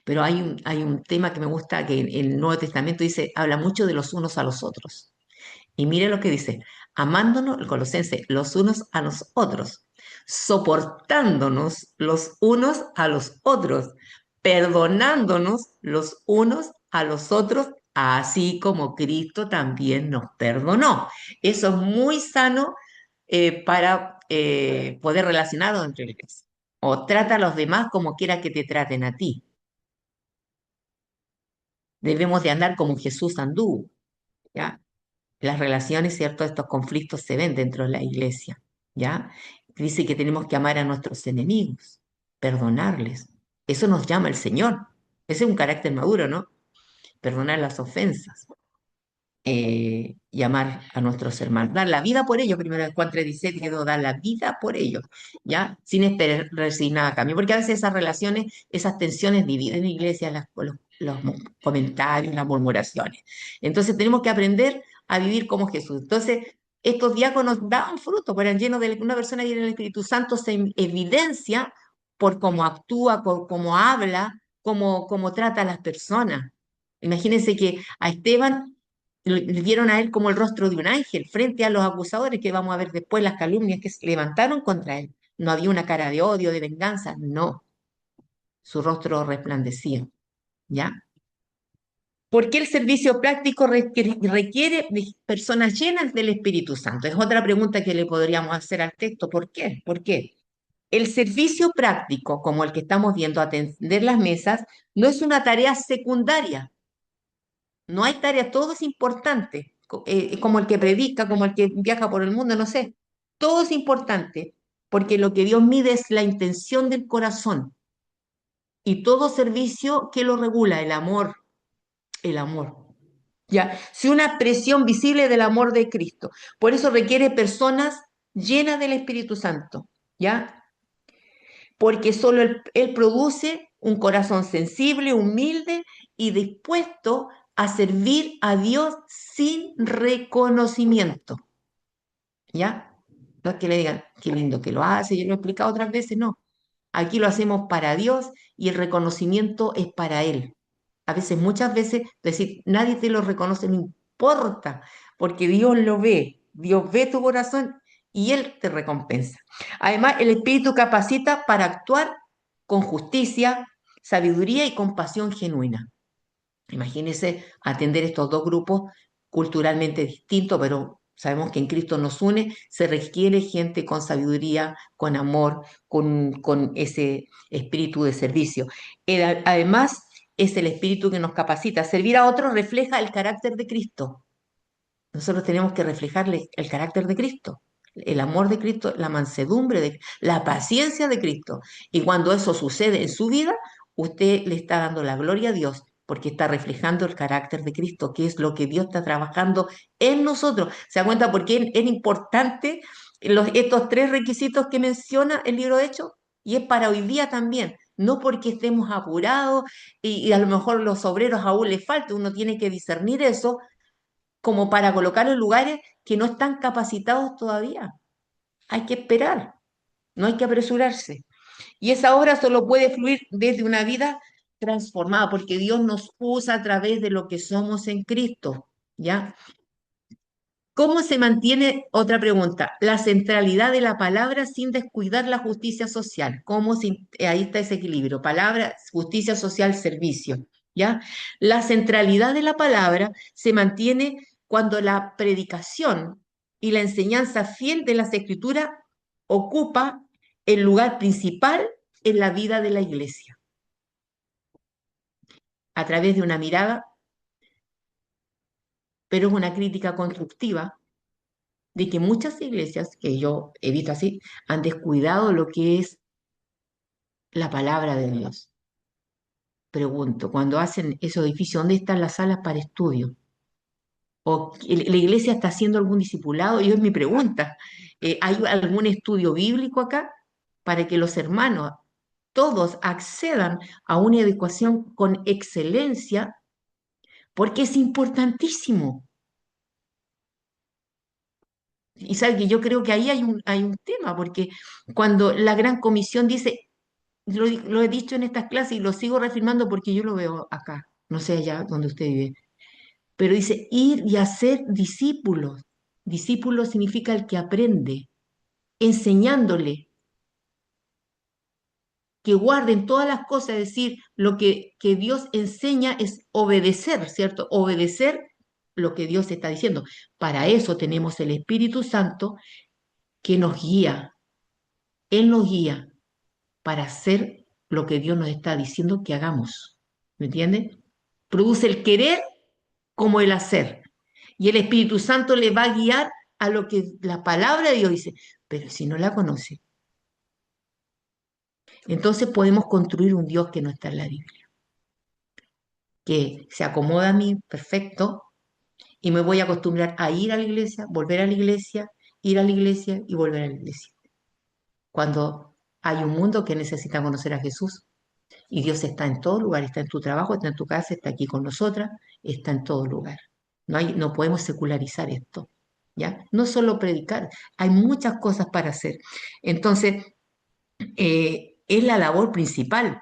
Pero hay un tema que me gusta, que en el Nuevo Testamento dice, habla mucho de los unos a los otros. Y mire lo que dice, amándonos, el Colosense, los unos a los otros, soportándonos los unos a los otros, perdonándonos los unos a los otros, así como Cristo también nos perdonó. Eso es muy sano para poder relacionarnos entre la iglesia. O trata a los demás como quiera que te traten a ti. Debemos de andar como Jesús anduvo, ¿ya? Las relaciones, ¿cierto? Estos conflictos se ven dentro de la iglesia, ¿ya? Dice que tenemos que amar a nuestros enemigos, perdonarles. Eso nos llama el Señor. Ese es un carácter maduro, ¿no? Perdonar las ofensas, y amar a nuestros hermanos. Dar la vida por ellos, primero en Juan 3:17, que dar la vida por ellos, ¿ya? Sin esperar recibir nada a cambio. Porque a veces esas relaciones, esas tensiones dividen iglesias, los comentarios, las murmuraciones. Entonces tenemos que aprender a vivir como Jesús. Entonces, estos diáconos daban fruto, pues eran llenos de una persona llena del Espíritu Santo, se evidencia por cómo actúa, por cómo habla, cómo trata a las personas. Imagínense que a Esteban le dieron a él como el rostro de un ángel frente a los acusadores que vamos a ver después, las calumnias que se levantaron contra él. No había una cara de odio, de venganza, no, su rostro resplandecía, ¿ya? ¿Por qué el servicio práctico requiere de personas llenas del Espíritu Santo? Es otra pregunta que le podríamos hacer al texto. ¿Por qué? ¿Por qué? El servicio práctico, como el que estamos viendo, atender las mesas, no es una tarea secundaria. No hay tarea, todo es importante, como el que predica, como el que viaja por el mundo, no sé. Todo es importante, porque lo que Dios mide es la intención del corazón y todo servicio que lo regula, el amor, el amor. Ya, si una expresión visible del amor de Cristo. Por eso requiere personas llenas del Espíritu Santo, ¿ya? Porque solo él produce un corazón sensible, humilde y dispuesto a servir a Dios sin reconocimiento, ¿ya? No es que le digan, qué lindo que lo hace, yo lo he explicado otras veces, no. Aquí lo hacemos para Dios y el reconocimiento es para Él. A veces, muchas veces, decir, nadie te lo reconoce, no importa, porque Dios lo ve, Dios ve tu corazón y Él te recompensa. Además, el Espíritu capacita para actuar con justicia, sabiduría y compasión genuina. Imagínense atender estos dos grupos culturalmente distintos, pero sabemos que en Cristo nos une, se requiere gente con sabiduría, con amor, con ese espíritu de servicio. Además, es el espíritu que nos capacita. Servir a otros refleja el carácter de Cristo. Nosotros tenemos que reflejarle el carácter de Cristo, el amor de Cristo, la mansedumbre, la paciencia de Cristo. Y cuando eso sucede en su vida, usted le está dando la gloria a Dios porque está reflejando el carácter de Cristo, que es lo que Dios está trabajando en nosotros. ¿Se da cuenta por qué es importante estos tres requisitos que menciona el libro de Hechos? Y es para hoy día también. No porque estemos apurados y a lo mejor los obreros aún les falta, uno tiene que discernir eso, como para colocarlo en lugares que no están capacitados todavía. Hay que esperar, no hay que apresurarse. Y esa obra solo puede fluir desde una vida transformada, porque Dios nos usa a través de lo que somos en Cristo, ¿ya? ¿Cómo se mantiene, otra pregunta, la centralidad de la palabra sin descuidar la justicia social? Ahí está ese equilibrio, palabra, justicia social, servicio, ¿ya? La centralidad de la palabra se mantiene cuando la predicación y la enseñanza fiel de las escrituras ocupa el lugar principal en la vida de la iglesia, a través de una mirada, pero es una crítica constructiva de que muchas iglesias, que yo he visto así, han descuidado lo que es la palabra de Dios. Pregunto, cuando hacen esos edificios, ¿dónde están las salas para estudio? ¿O la iglesia está haciendo algún discipulado? Y es mi pregunta. ¿Hay algún estudio bíblico acá para que los hermanos todos accedan a una educación con excelencia? Porque es importantísimo. Y sabe que yo creo que ahí hay un tema, porque cuando la Gran Comisión dice, lo he dicho en estas clases y lo sigo reafirmando porque yo lo veo acá, no sé allá donde usted vive, pero dice ir y hacer discípulos. Discípulo significa el que aprende, enseñándole que guarden todas las cosas, es decir, lo que Dios enseña es obedecer, ¿cierto? Obedecer lo que Dios está diciendo. Para eso tenemos el Espíritu Santo que nos guía. Él nos guía para hacer lo que Dios nos está diciendo que hagamos. ¿Me entiende? Produce el querer como el hacer. Y el Espíritu Santo le va a guiar a lo que la palabra de Dios dice. Pero si no la conoce, entonces podemos construir un Dios que no está en la Biblia, que se acomoda a mí perfecto y me voy a acostumbrar a ir a la iglesia, volver a la iglesia, ir a la iglesia y volver a la iglesia. Cuando hay un mundo que necesita conocer a Jesús y Dios está en todo lugar, está en tu trabajo, está en tu casa, está aquí con nosotras, está en todo lugar. No podemos secularizar esto, ¿ya? No solo predicar, hay muchas cosas para hacer. Entonces, es la labor principal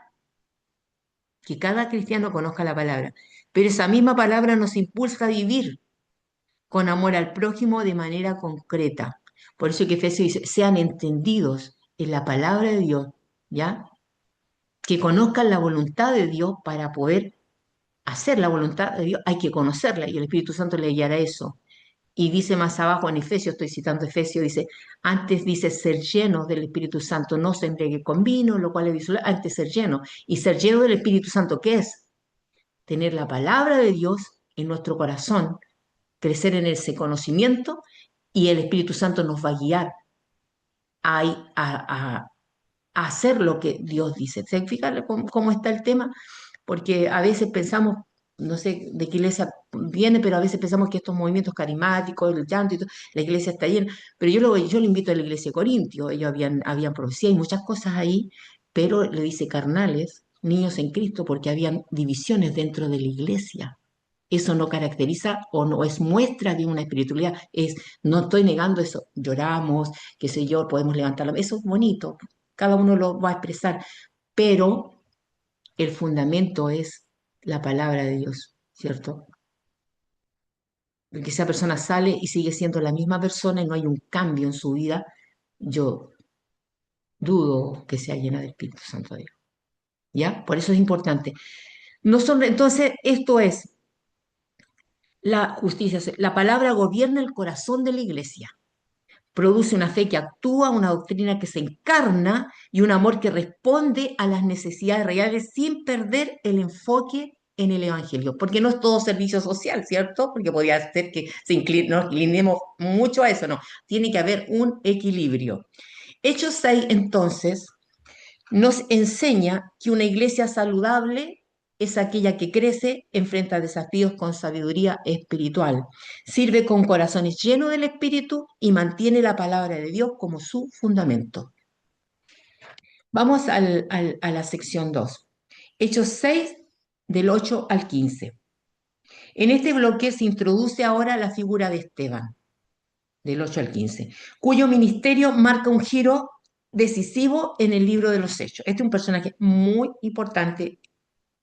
que cada cristiano conozca la palabra, pero esa misma palabra nos impulsa a vivir con amor al prójimo de manera concreta. Por eso que Efesios dice, sean entendidos en la palabra de Dios, ¿ya? Que conozcan la voluntad de Dios para poder hacer la voluntad de Dios, hay que conocerla y el Espíritu Santo le guiará eso. Y dice más abajo en Efesios, estoy citando Efesios, dice, antes dice ser lleno del Espíritu Santo, no se embriague con vino, lo cual es visual, antes ser lleno. Y ser lleno del Espíritu Santo, ¿qué es? Tener la palabra de Dios en nuestro corazón, crecer en ese conocimiento y el Espíritu Santo nos va a guiar a, a hacer lo que Dios dice. ¿Se fijan cómo está el tema? Porque a veces pensamos, no sé de qué iglesia viene, pero a veces pensamos que estos movimientos carismáticos, el llanto y todo, la iglesia está llena. Pero yo lo invito a la iglesia de Corintio, ellos habían profecía y muchas cosas ahí, pero le dice carnales, niños en Cristo, porque habían divisiones dentro de la iglesia. Eso no caracteriza o no es muestra de una espiritualidad. No estoy negando eso. Lloramos, qué sé yo, podemos levantarlo. Eso es bonito. Cada uno lo va a expresar. Pero el fundamento es la palabra de Dios, ¿cierto? Porque esa persona sale y sigue siendo la misma persona y no hay un cambio en su vida, yo dudo que sea llena del Espíritu Santo de Dios. ¿Ya? Por eso es importante. Entonces, esto es la justicia. La palabra gobierna el corazón de la iglesia. Produce una fe que actúa, una doctrina que se encarna y un amor que responde a las necesidades reales sin perder el enfoque en el Evangelio. Porque no es todo servicio social, ¿cierto? Porque podría ser que nos inclinemos mucho a eso, no. Tiene que haber un equilibrio. Hechos 6, entonces, nos enseña que una iglesia saludable es aquella que crece, enfrenta desafíos con sabiduría espiritual, sirve con corazones llenos del Espíritu y mantiene la palabra de Dios como su fundamento. Vamos a la sección 2. Hechos 6, del 8 al 15. En este bloque se introduce ahora la figura de Esteban, del 8 al 15, cuyo ministerio marca un giro decisivo en el libro de los Hechos. Este es un personaje muy importante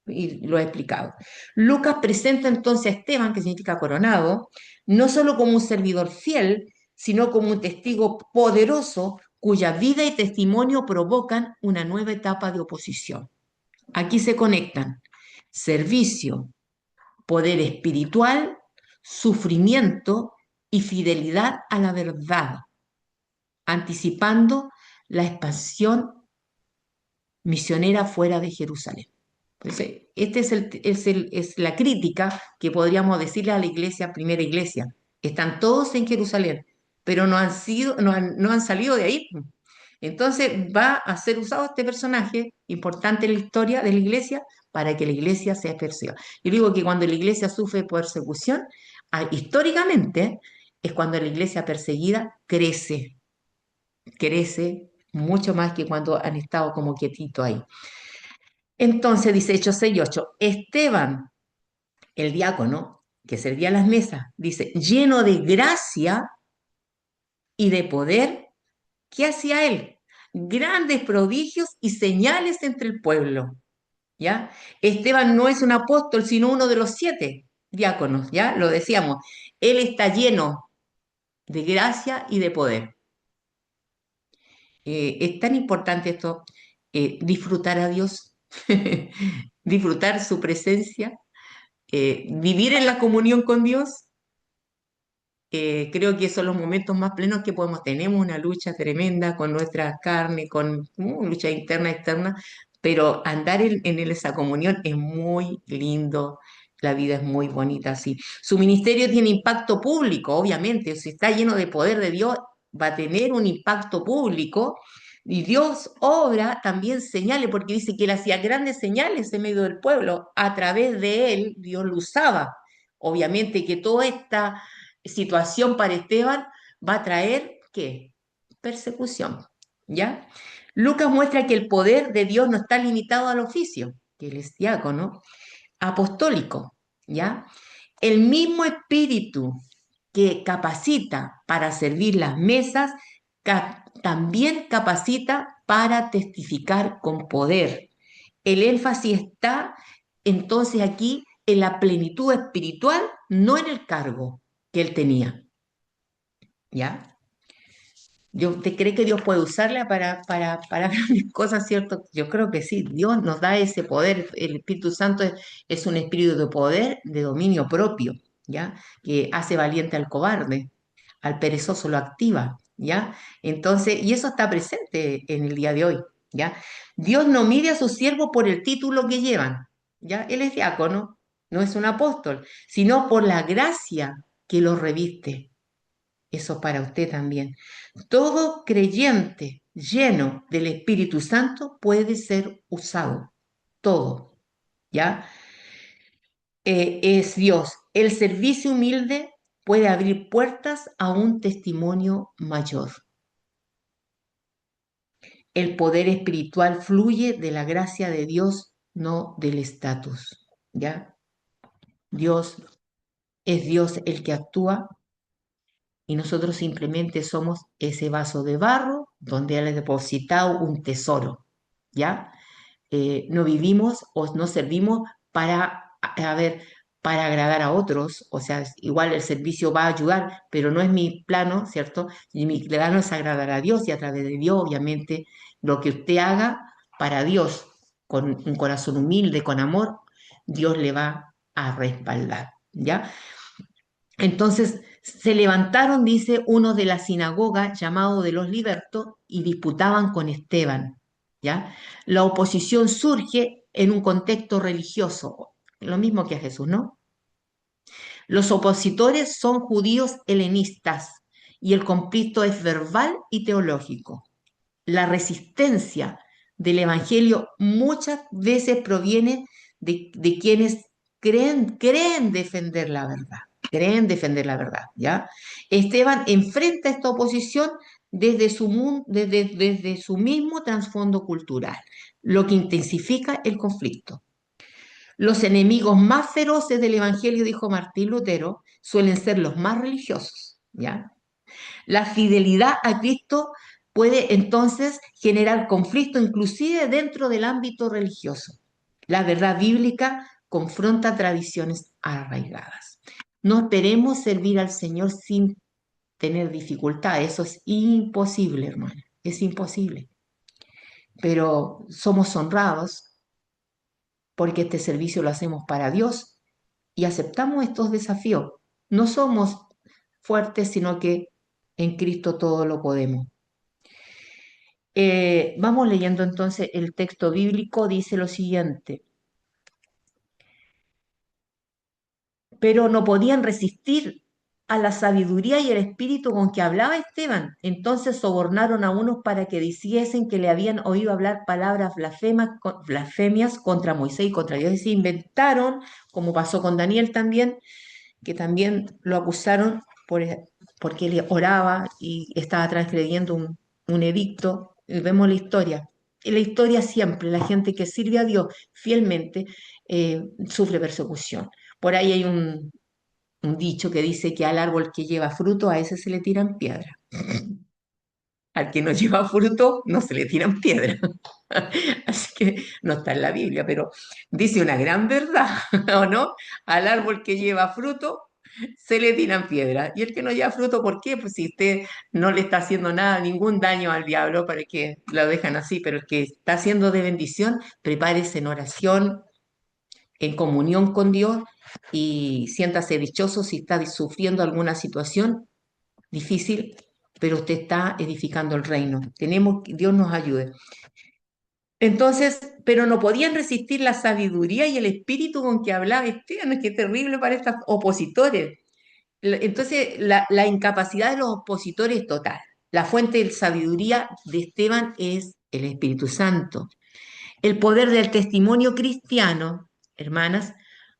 y lo he explicado. Lucas presenta entonces a Esteban, que significa coronado, no solo como un servidor fiel, sino como un testigo poderoso cuya vida y testimonio provocan una nueva etapa de oposición. Aquí se conectan servicio, poder espiritual, sufrimiento y fidelidad a la verdad, anticipando la expansión misionera fuera de Jerusalén. Entonces, este es la crítica que podríamos decirle a la iglesia, primera iglesia. Están todos en Jerusalén, pero no han salido de ahí. Entonces va a ser usado este personaje importante en la historia de la iglesia para que la iglesia sea perseguida. Yo digo que cuando la iglesia sufre persecución, históricamente es cuando la iglesia perseguida crece mucho más que cuando han estado como quietito ahí. Entonces dice Hechos 6:8, Esteban, el diácono que servía las mesas, dice, lleno de gracia y de poder, ¿qué hacía él? Grandes prodigios y señales entre el pueblo, ¿ya? Esteban no es un apóstol, sino uno de los 7 diáconos, ¿ya? Lo decíamos. Él está lleno de gracia y de poder. Es tan importante esto, disfrutar a Dios, disfrutar su presencia, vivir en la comunión con Dios. Creo que son los momentos más plenos que podemos tener. Tenemos una lucha tremenda con nuestra carne, con lucha interna, externa, pero andar en esa comunión es muy lindo. La vida es muy bonita así. Su ministerio tiene impacto público, obviamente. Si está lleno de poder de Dios, va a tener un impacto público. Y Dios obra también señales, porque dice que él hacía grandes señales en medio del pueblo. A través de él, Dios lo usaba. Obviamente que toda esta situación para Esteban va a traer, ¿qué? Persecución, ¿ya? Lucas muestra que el poder de Dios no está limitado al oficio, que él es diácono, apostólico, ¿ya? El mismo espíritu que capacita para servir las mesas, también capacita para testificar con poder. El énfasis está entonces aquí en la plenitud espiritual, no en el cargo que él tenía. ¿Ya? ¿Te cree que Dios puede usarla para grandes cosas, cierto? Yo creo que sí, Dios nos da ese poder, el Espíritu Santo es un espíritu de poder, de dominio propio, ¿ya? Que hace valiente al cobarde, al perezoso lo activa, ¿ya? Entonces, y eso está presente en el día de hoy, ¿ya? Dios no mide a sus siervos por el título que llevan, ¿ya? Él es diácono, no es un apóstol, sino por la gracia que los reviste. Eso para usted también. Todo creyente lleno del Espíritu Santo puede ser usado. Todo, ¿ya? Es Dios. El servicio humilde puede abrir puertas a un testimonio mayor. El poder espiritual fluye de la gracia de Dios, no del estatus, ¿ya? Dios es Dios el que actúa y nosotros simplemente somos ese vaso de barro donde Él ha depositado un tesoro, ¿ya? No vivimos o no servimos para, a ver, para agradar a otros, o sea, igual el servicio va a ayudar, pero no es mi plano, ¿cierto? Y mi plano es agradar a Dios y a través de Dios, obviamente, lo que usted haga para Dios, con un corazón humilde, con amor, Dios le va a respaldar, ¿ya? Entonces se levantaron, dice, uno de la sinagoga llamado de los libertos y disputaban con Esteban, ¿ya? La oposición surge en un contexto religioso, lo mismo que a Jesús, ¿no? Los opositores son judíos helenistas y el conflicto es verbal y teológico. La resistencia del Evangelio muchas veces proviene de quienes creen defender la verdad, creen defender la verdad, ¿ya? Esteban enfrenta esta oposición desde su mismo trasfondo cultural, lo que intensifica el conflicto. Los enemigos más feroces del Evangelio, dijo Martín Lutero, suelen ser los más religiosos, ¿ya? La fidelidad a Cristo puede entonces generar conflicto inclusive dentro del ámbito religioso. La verdad bíblica confronta tradiciones arraigadas. No esperemos servir al Señor sin tener dificultad. Eso es imposible, hermano. Es imposible. Pero somos honrados porque este servicio lo hacemos para Dios y aceptamos estos desafíos. No somos fuertes, sino que en Cristo todo lo podemos. Vamos leyendo entonces el texto bíblico, dice lo siguiente, pero no podían resistir a la sabiduría y el espíritu con que hablaba Esteban. Entonces sobornaron a unos para que dijesen que le habían oído hablar palabras blasfemias contra Moisés y contra Dios. Y se inventaron, como pasó con Daniel también, que también lo acusaron porque él oraba y estaba transgrediendo un edicto. Y vemos la historia. En la historia siempre la gente que sirve a Dios fielmente sufre persecución. Por ahí hay un dicho que dice que al árbol que lleva fruto a ese se le tiran piedras. Al que no lleva fruto no se le tiran piedras. Así que no está en la Biblia, pero dice una gran verdad, ¿o no? Al árbol que lleva fruto se le tiran piedras. Y el que no lleva fruto, ¿por qué? Pues si usted no le está haciendo nada, ningún daño al diablo, para que lo dejan así, pero el que está haciendo de bendición, prepárese en oración, en comunión con Dios y siéntase dichoso si está sufriendo alguna situación difícil, pero usted está edificando el reino. Tenemos que Dios nos ayude. Entonces, pero no podían resistir la sabiduría y el espíritu con que hablaba Esteban. Es que es terrible para estos opositores. Entonces, la incapacidad de los opositores es total. La fuente de sabiduría de Esteban es el Espíritu Santo. El poder del testimonio cristiano, hermanas,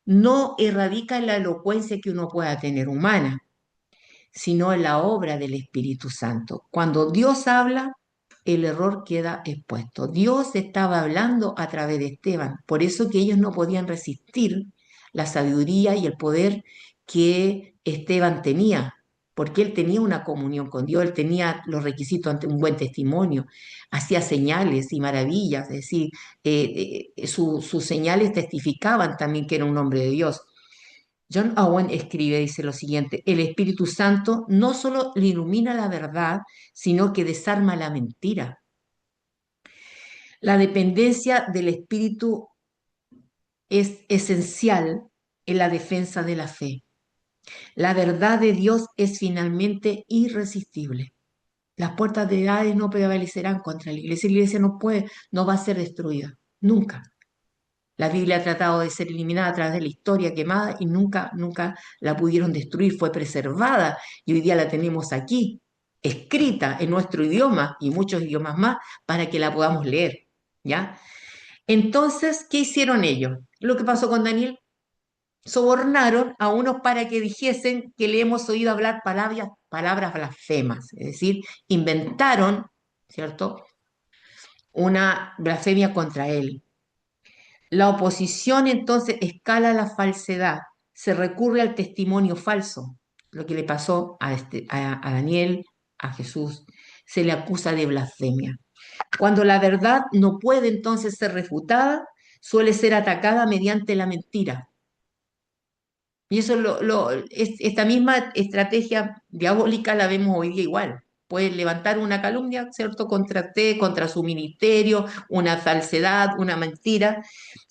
no erradica en la elocuencia que uno pueda tener humana, sino en la obra del Espíritu Santo. Cuando Dios habla, el error queda expuesto. Dios estaba hablando a través de Esteban, por eso que ellos no podían resistir la sabiduría y el poder que Esteban tenía, porque él tenía una comunión con Dios, él tenía los requisitos ante un buen testimonio, hacía señales y maravillas, es decir, sus señales testificaban también que era un hombre de Dios. John Owen escribe, dice lo siguiente: el Espíritu Santo no solo le ilumina la verdad, sino que desarma la mentira. La dependencia del Espíritu es esencial en la defensa de la fe. La verdad de Dios es finalmente irresistible. Las puertas de Hades no prevalecerán contra la iglesia no puede, no va a ser destruida, nunca. La Biblia ha tratado de ser eliminada a través de la historia, quemada, y nunca, nunca la pudieron destruir. Fue preservada y hoy día la tenemos aquí, escrita en nuestro idioma y muchos idiomas más, para que la podamos leer, ¿ya? Entonces, ¿qué hicieron ellos? Lo que pasó con Daniel: sobornaron a unos para que dijesen que le hemos oído hablar palabras blasfemas, es decir, inventaron, ¿cierto?, una blasfemia contra él. La oposición entonces escala la falsedad, se recurre al testimonio falso, lo que le pasó a Daniel, a Jesús, se le acusa de blasfemia. Cuando la verdad no puede entonces ser refutada, suele ser atacada mediante la mentira. Y eso esta misma estrategia diabólica la vemos hoy día igual. Pueden levantar una calumnia, ¿cierto?, contra usted, contra su ministerio, una falsedad, una mentira,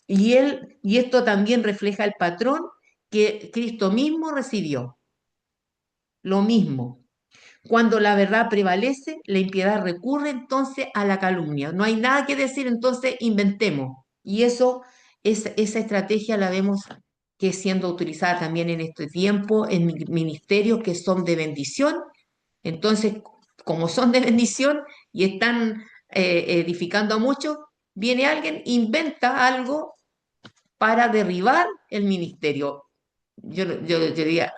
y esto también refleja el patrón que Cristo mismo recibió. Lo mismo. Cuando la verdad prevalece, la impiedad recurre entonces a la calumnia. No hay nada que decir, entonces inventemos. Y esa estrategia la vemos que es siendo utilizada también en este tiempo en ministerios que son de bendición. Entonces, como son de bendición y están edificando a muchos, viene alguien, inventa algo para derribar el ministerio. Yo diría,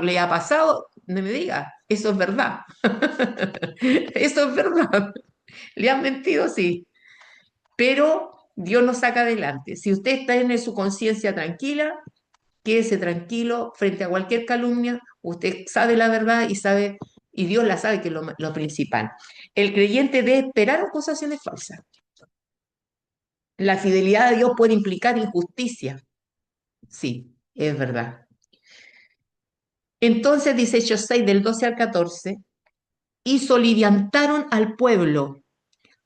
¿le ha pasado? No me diga, eso es verdad. Eso es verdad. Le han mentido, sí, pero Dios nos saca adelante. Si usted está en su conciencia tranquila, quédese tranquilo frente a cualquier calumnia, usted sabe la verdad y sabe, y Dios la sabe, que es lo principal. El creyente debe esperar acusaciones falsas. La fidelidad a Dios puede implicar injusticia. Sí, es verdad. Entonces, dice Hechos 6, del 12 al 14, y soliviantaron al pueblo,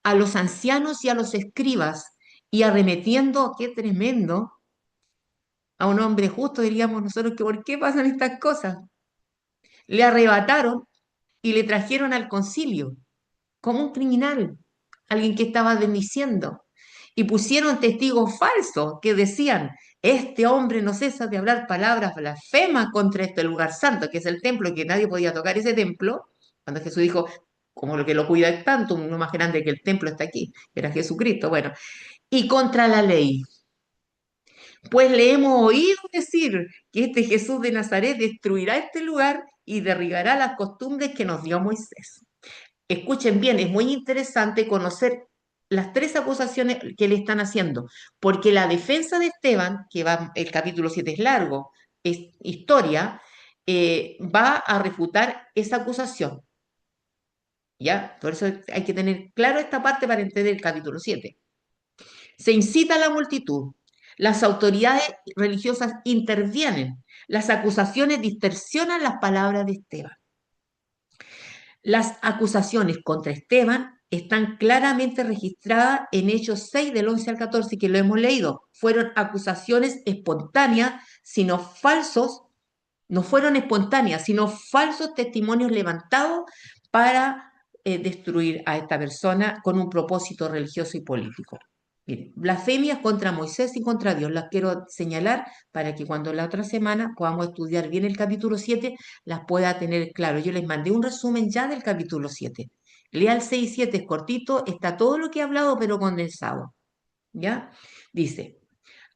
a los ancianos y a los escribas, y arremetiendo, qué tremendo, a un hombre justo, diríamos nosotros, que ¿por qué pasan estas cosas? Le arrebataron y le trajeron al concilio como un criminal, alguien que estaba bendiciendo, y pusieron testigos falsos que decían: este hombre no cesa de hablar palabras blasfemas contra este lugar santo, que es el templo, que nadie podía tocar ese templo, cuando Jesús dijo, como lo que lo cuida es tanto, uno más grande que el templo está aquí, que era Jesucristo, bueno, y contra la ley. Pues le hemos oído decir que este Jesús de Nazaret destruirá este lugar y derribará las costumbres que nos dio Moisés. Escuchen bien, es muy interesante conocer las tres acusaciones que le están haciendo, porque la defensa de Esteban, que va, el capítulo 7 es largo, es historia, va a refutar esa acusación. ¿Ya? Por eso hay que tener claro esta parte para entender el capítulo 7. Se incita a la multitud, las autoridades religiosas intervienen, las acusaciones distorsionan las palabras de Esteban. Las acusaciones contra Esteban están claramente registradas en Hechos 6 del 11 al 14, que lo hemos leído. Fueron acusaciones espontáneas, sino falsos, no fueron espontáneas, sino falsos testimonios levantados para destruir a esta persona con un propósito religioso y político. Miren, blasfemias contra Moisés y contra Dios, las quiero señalar para que cuando la otra semana podamos estudiar bien el capítulo 7, las pueda tener claro. Yo les mandé un resumen ya del capítulo 7. Lea el 6 y 7, es cortito, está todo lo que he hablado, pero condensado. ¿Ya? Dice,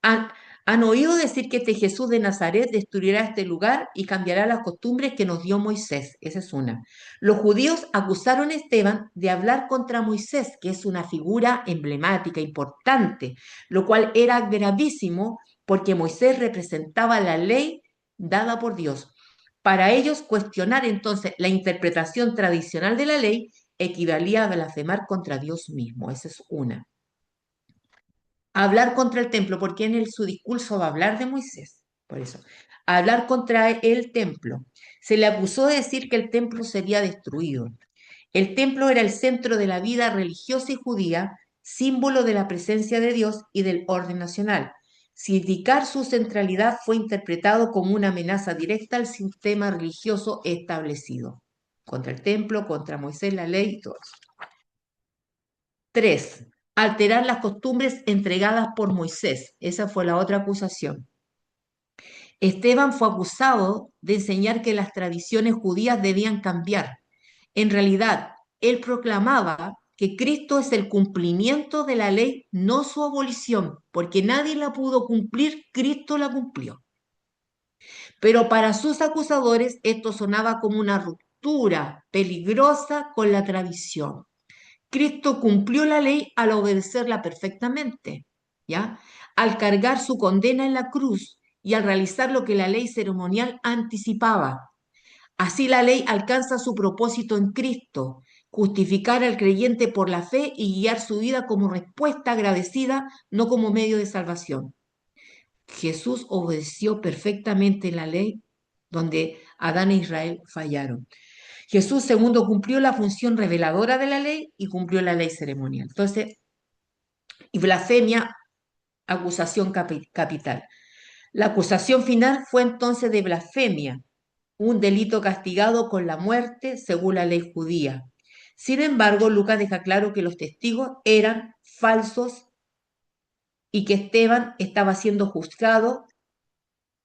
han, han oído decir que este Jesús de Nazaret destruirá este lugar y cambiará las costumbres que nos dio Moisés. Esa es una. Los judíos acusaron a Esteban de hablar contra Moisés, que es una figura emblemática, importante, lo cual era gravísimo porque Moisés representaba la ley dada por Dios. Para ellos, cuestionar entonces la interpretación tradicional de la ley equivalía a blasfemar contra Dios mismo. Esa es una. Hablar contra el templo, porque en su discurso va a hablar de Moisés, por eso. Hablar contra el templo. Se le acusó de decir que el templo sería destruido. El templo era el centro de la vida religiosa y judía, símbolo de la presencia de Dios y del orden nacional. Sindicar su centralidad fue interpretado como una amenaza directa al sistema religioso establecido. Contra el templo, contra Moisés, la ley y todo eso. 3. Alterar las costumbres entregadas por Moisés. Esa fue la otra acusación. Esteban fue acusado de enseñar que las tradiciones judías debían cambiar. En realidad, él proclamaba que Cristo es el cumplimiento de la ley, no su abolición, porque nadie la pudo cumplir, Cristo la cumplió. Pero para sus acusadores esto sonaba como una ruptura peligrosa con la tradición. Cristo cumplió la ley al obedecerla perfectamente, ¿ya? Al cargar su condena en la cruz y al realizar lo que la ley ceremonial anticipaba. Así la ley alcanza su propósito en Cristo, justificar al creyente por la fe y guiar su vida como respuesta agradecida, no como medio de salvación. Jesús obedeció perfectamente la ley donde Adán e Israel fallaron. Jesús, segundo, cumplió la función reveladora de la ley y cumplió la ley ceremonial. Entonces, y blasfemia, acusación capital. La acusación final fue entonces de blasfemia, un delito castigado con la muerte según la ley judía. Sin embargo, Lucas deja claro que los testigos eran falsos y que Esteban estaba siendo juzgado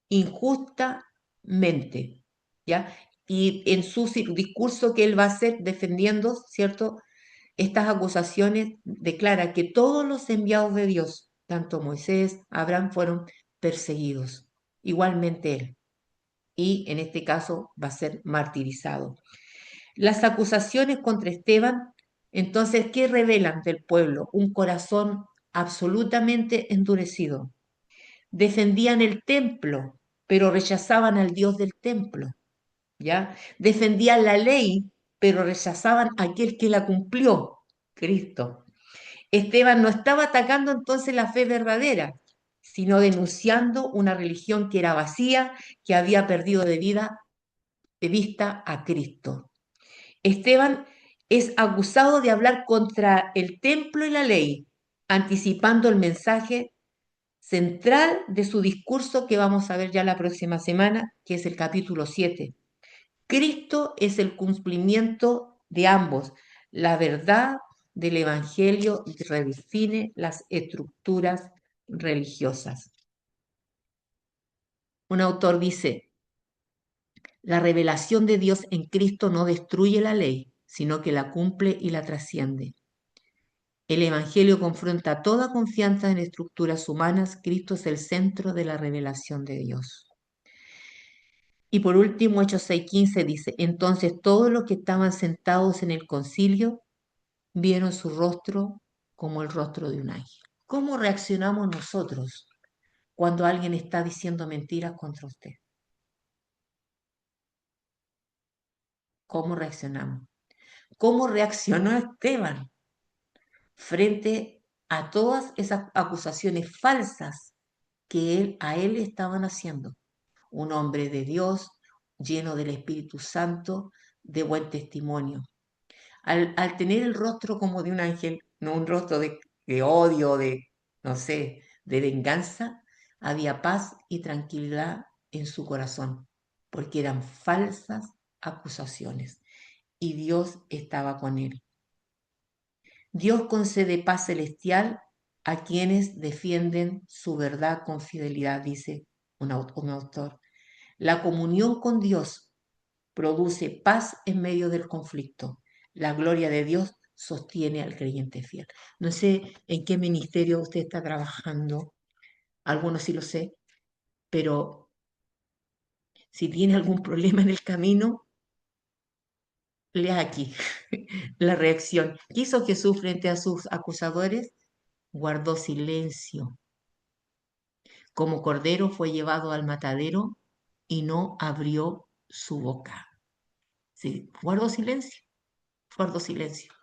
injustamente, ¿ya? Y en su discurso que él va a hacer defendiendo, ¿cierto? Estas acusaciones declara que todos los enviados de Dios, tanto Moisés, Abraham, fueron perseguidos, igualmente él, y en este caso va a ser martirizado. Las acusaciones contra Esteban, entonces, ¿qué revelan del pueblo? Un corazón absolutamente endurecido. Defendían el templo, pero rechazaban al Dios del templo, ¿ya? Defendían la ley, pero rechazaban a aquel que la cumplió, Cristo. Esteban no estaba atacando entonces la fe verdadera, sino denunciando una religión que era vacía, que había perdido de vista a Cristo. Esteban es acusado de hablar contra el templo y la ley, anticipando el mensaje central de su discurso que vamos a ver ya la próxima semana, que es el capítulo 7. Cristo es el cumplimiento de ambos. La verdad del Evangelio redefine las estructuras religiosas. Un autor dice, la revelación de Dios en Cristo no destruye la ley, sino que la cumple y la trasciende. El Evangelio confronta toda confianza en estructuras humanas. Cristo es el centro de la revelación de Dios. Y por último, Hechos 6:15 dice, entonces todos los que estaban sentados en el concilio vieron su rostro como el rostro de un ángel. ¿Cómo reaccionamos nosotros cuando alguien está diciendo mentiras contra usted? ¿Cómo reaccionamos? ¿Cómo reaccionó Esteban frente a todas esas acusaciones falsas que a él estaban haciendo? Un hombre de Dios, lleno del Espíritu Santo, de buen testimonio. al tener el rostro como de un ángel, no un rostro de odio, no sé, de venganza, había paz y tranquilidad en su corazón, porque eran falsas acusaciones y Dios estaba con él. Dios concede paz celestial a quienes defienden su verdad con fidelidad, dice un autor. La comunión con Dios produce paz en medio del conflicto. La gloria de Dios sostiene al creyente fiel. No sé en qué ministerio usted está trabajando, algunos sí lo sé, pero si tiene algún problema en el camino, lea aquí la reacción. ¿Qué hizo Jesús frente a sus acusadores? Guardó silencio. Como cordero fue llevado al matadero y no abrió su boca. Sí, guardó silencio, guardó silencio.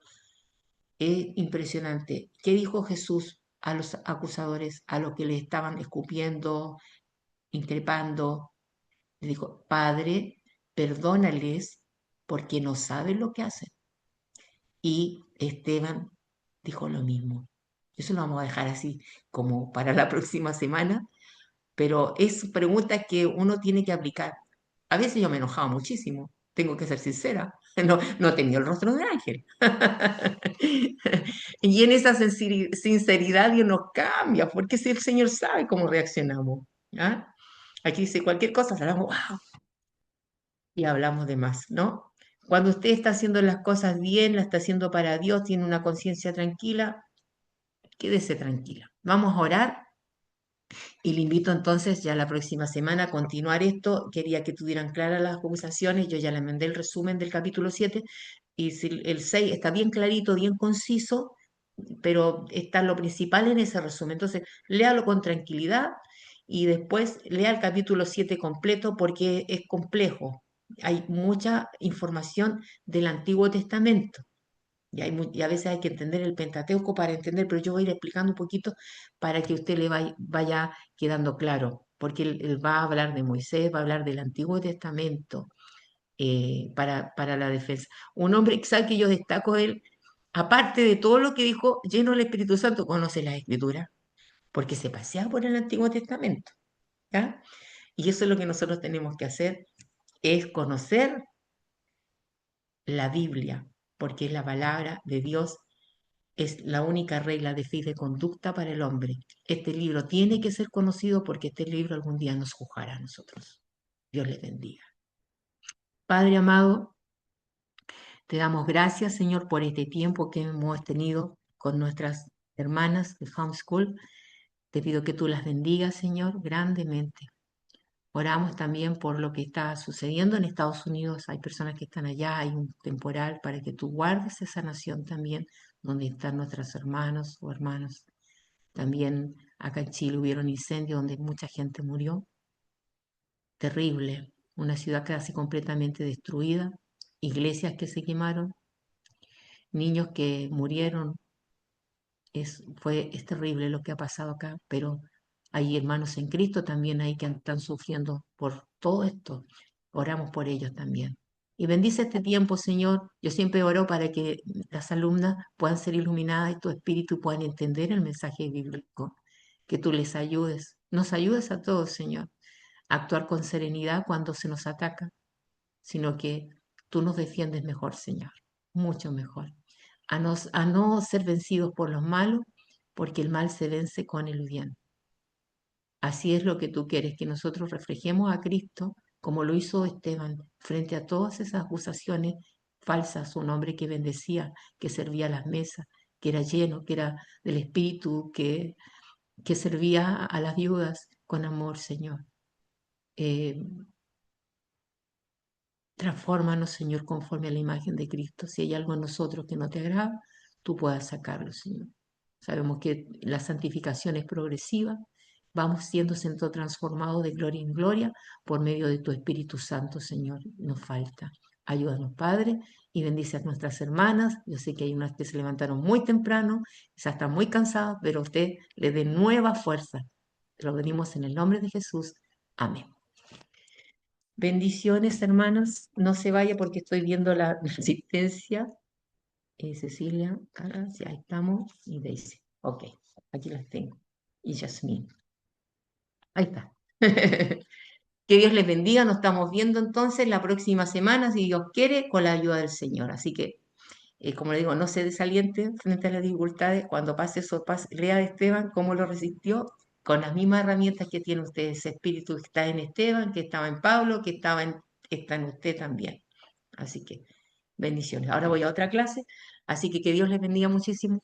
Es impresionante. ¿Qué dijo Jesús a los acusadores, a los que le estaban escupiendo, increpando? Le dijo, Padre, perdónales porque no saben lo que hacen. Y Esteban dijo lo mismo. Eso lo vamos a dejar así como para la próxima semana, pero es pregunta que uno tiene que aplicar. A veces yo me enojaba muchísimo, tengo que ser sincera. No tenía el rostro de un ángel. Y en esa sinceridad Dios nos cambia, porque si el Señor sabe cómo reaccionamos. ¿Ah? Aquí dice cualquier cosa, hablamos, wow, y hablamos de más, ¿no? Cuando usted está haciendo las cosas bien, la está haciendo para Dios, tiene una conciencia tranquila, quédese tranquila. Vamos a orar y le invito entonces ya la próxima semana a continuar esto. Quería que tuvieran claras las acusaciones. Yo ya le mandé el resumen del capítulo 7 y si el 6 está bien clarito, bien conciso, pero está lo principal en ese resumen. Entonces, léalo con tranquilidad y después lea el capítulo 7 completo porque es complejo. Hay mucha información del Antiguo Testamento. Y a veces hay que entender el Pentateuco para entender, pero yo voy a ir explicando un poquito para que usted le vaya quedando claro, porque él va a hablar de Moisés, va a hablar del Antiguo Testamento para la defensa. Un hombre, ¿sabe que yo destaco él? Aparte de todo lo que dijo, lleno del Espíritu Santo, conoce la Escritura, porque se pasea por el Antiguo Testamento, ¿ya? Y eso es lo que nosotros tenemos que hacer, es conocer la Biblia, porque es la palabra de Dios, es la única regla de fe y de conducta para el hombre. Este libro tiene que ser conocido porque este libro algún día nos juzgará a nosotros. Dios les bendiga. Padre amado, te damos gracias, Señor, por este tiempo que hemos tenido con nuestras hermanas de Homeschool. Te pido que tú las bendigas, Señor, grandemente. Oramos también por lo que está sucediendo en Estados Unidos. Hay personas que están allá, hay un temporal para que tú guardes esa nación también, donde están nuestros hermanos o hermanas. También acá en Chile hubieron incendios donde mucha gente murió. Terrible. Una ciudad casi completamente destruida. Iglesias que se quemaron. Niños que murieron. Es terrible lo que ha pasado acá, pero hay hermanos en Cristo también ahí que están sufriendo por todo esto. Oramos por ellos también. Y bendice este tiempo, Señor. Yo siempre oro para que las alumnas puedan ser iluminadas y tu espíritu puedan entender el mensaje bíblico. Que tú les ayudes. Nos ayudes a todos, Señor, a actuar con serenidad cuando se nos ataca, sino que tú nos defiendes mejor, Señor, mucho mejor. A no ser vencidos por los malos, porque el mal se vence con el bien. Así es lo que tú quieres, que nosotros reflejemos a Cristo como lo hizo Esteban frente a todas esas acusaciones falsas, un hombre que bendecía, que servía a las mesas, que era lleno, que era del Espíritu, que servía a las viudas con amor, Señor. Eh, Transfórmanos, Señor, conforme a la imagen de Cristo. Si hay algo en nosotros que no te agrada, tú puedas sacarlo, Señor. Sabemos que la santificación es progresiva. Vamos siendo transformados de gloria en gloria por medio de tu Espíritu Santo, Señor. Nos falta. Ayúdanos, Padre, y bendice a nuestras hermanas. Yo sé que hay unas que se levantaron muy temprano, quizás están muy cansadas, pero a usted le dé nueva fuerza. Te lo pedimos en el nombre de Jesús. Amén. Bendiciones, hermanos. No se vaya porque estoy viendo la asistencia. Cecilia, Caras, ya estamos, y Daisy. Ok, aquí las tengo. Y Yasmín. Ahí está. Que Dios les bendiga. Nos estamos viendo entonces la próxima semana, si Dios quiere, con la ayuda del Señor. Así que, como le digo, no se desalienten frente a las dificultades. Cuando pase eso, lea de Esteban cómo lo resistió con las mismas herramientas que tiene usted, ese espíritu que está en Esteban, que estaba en Pablo, está en usted también. Así que bendiciones. Ahora voy a otra clase, así que Dios les bendiga muchísimo.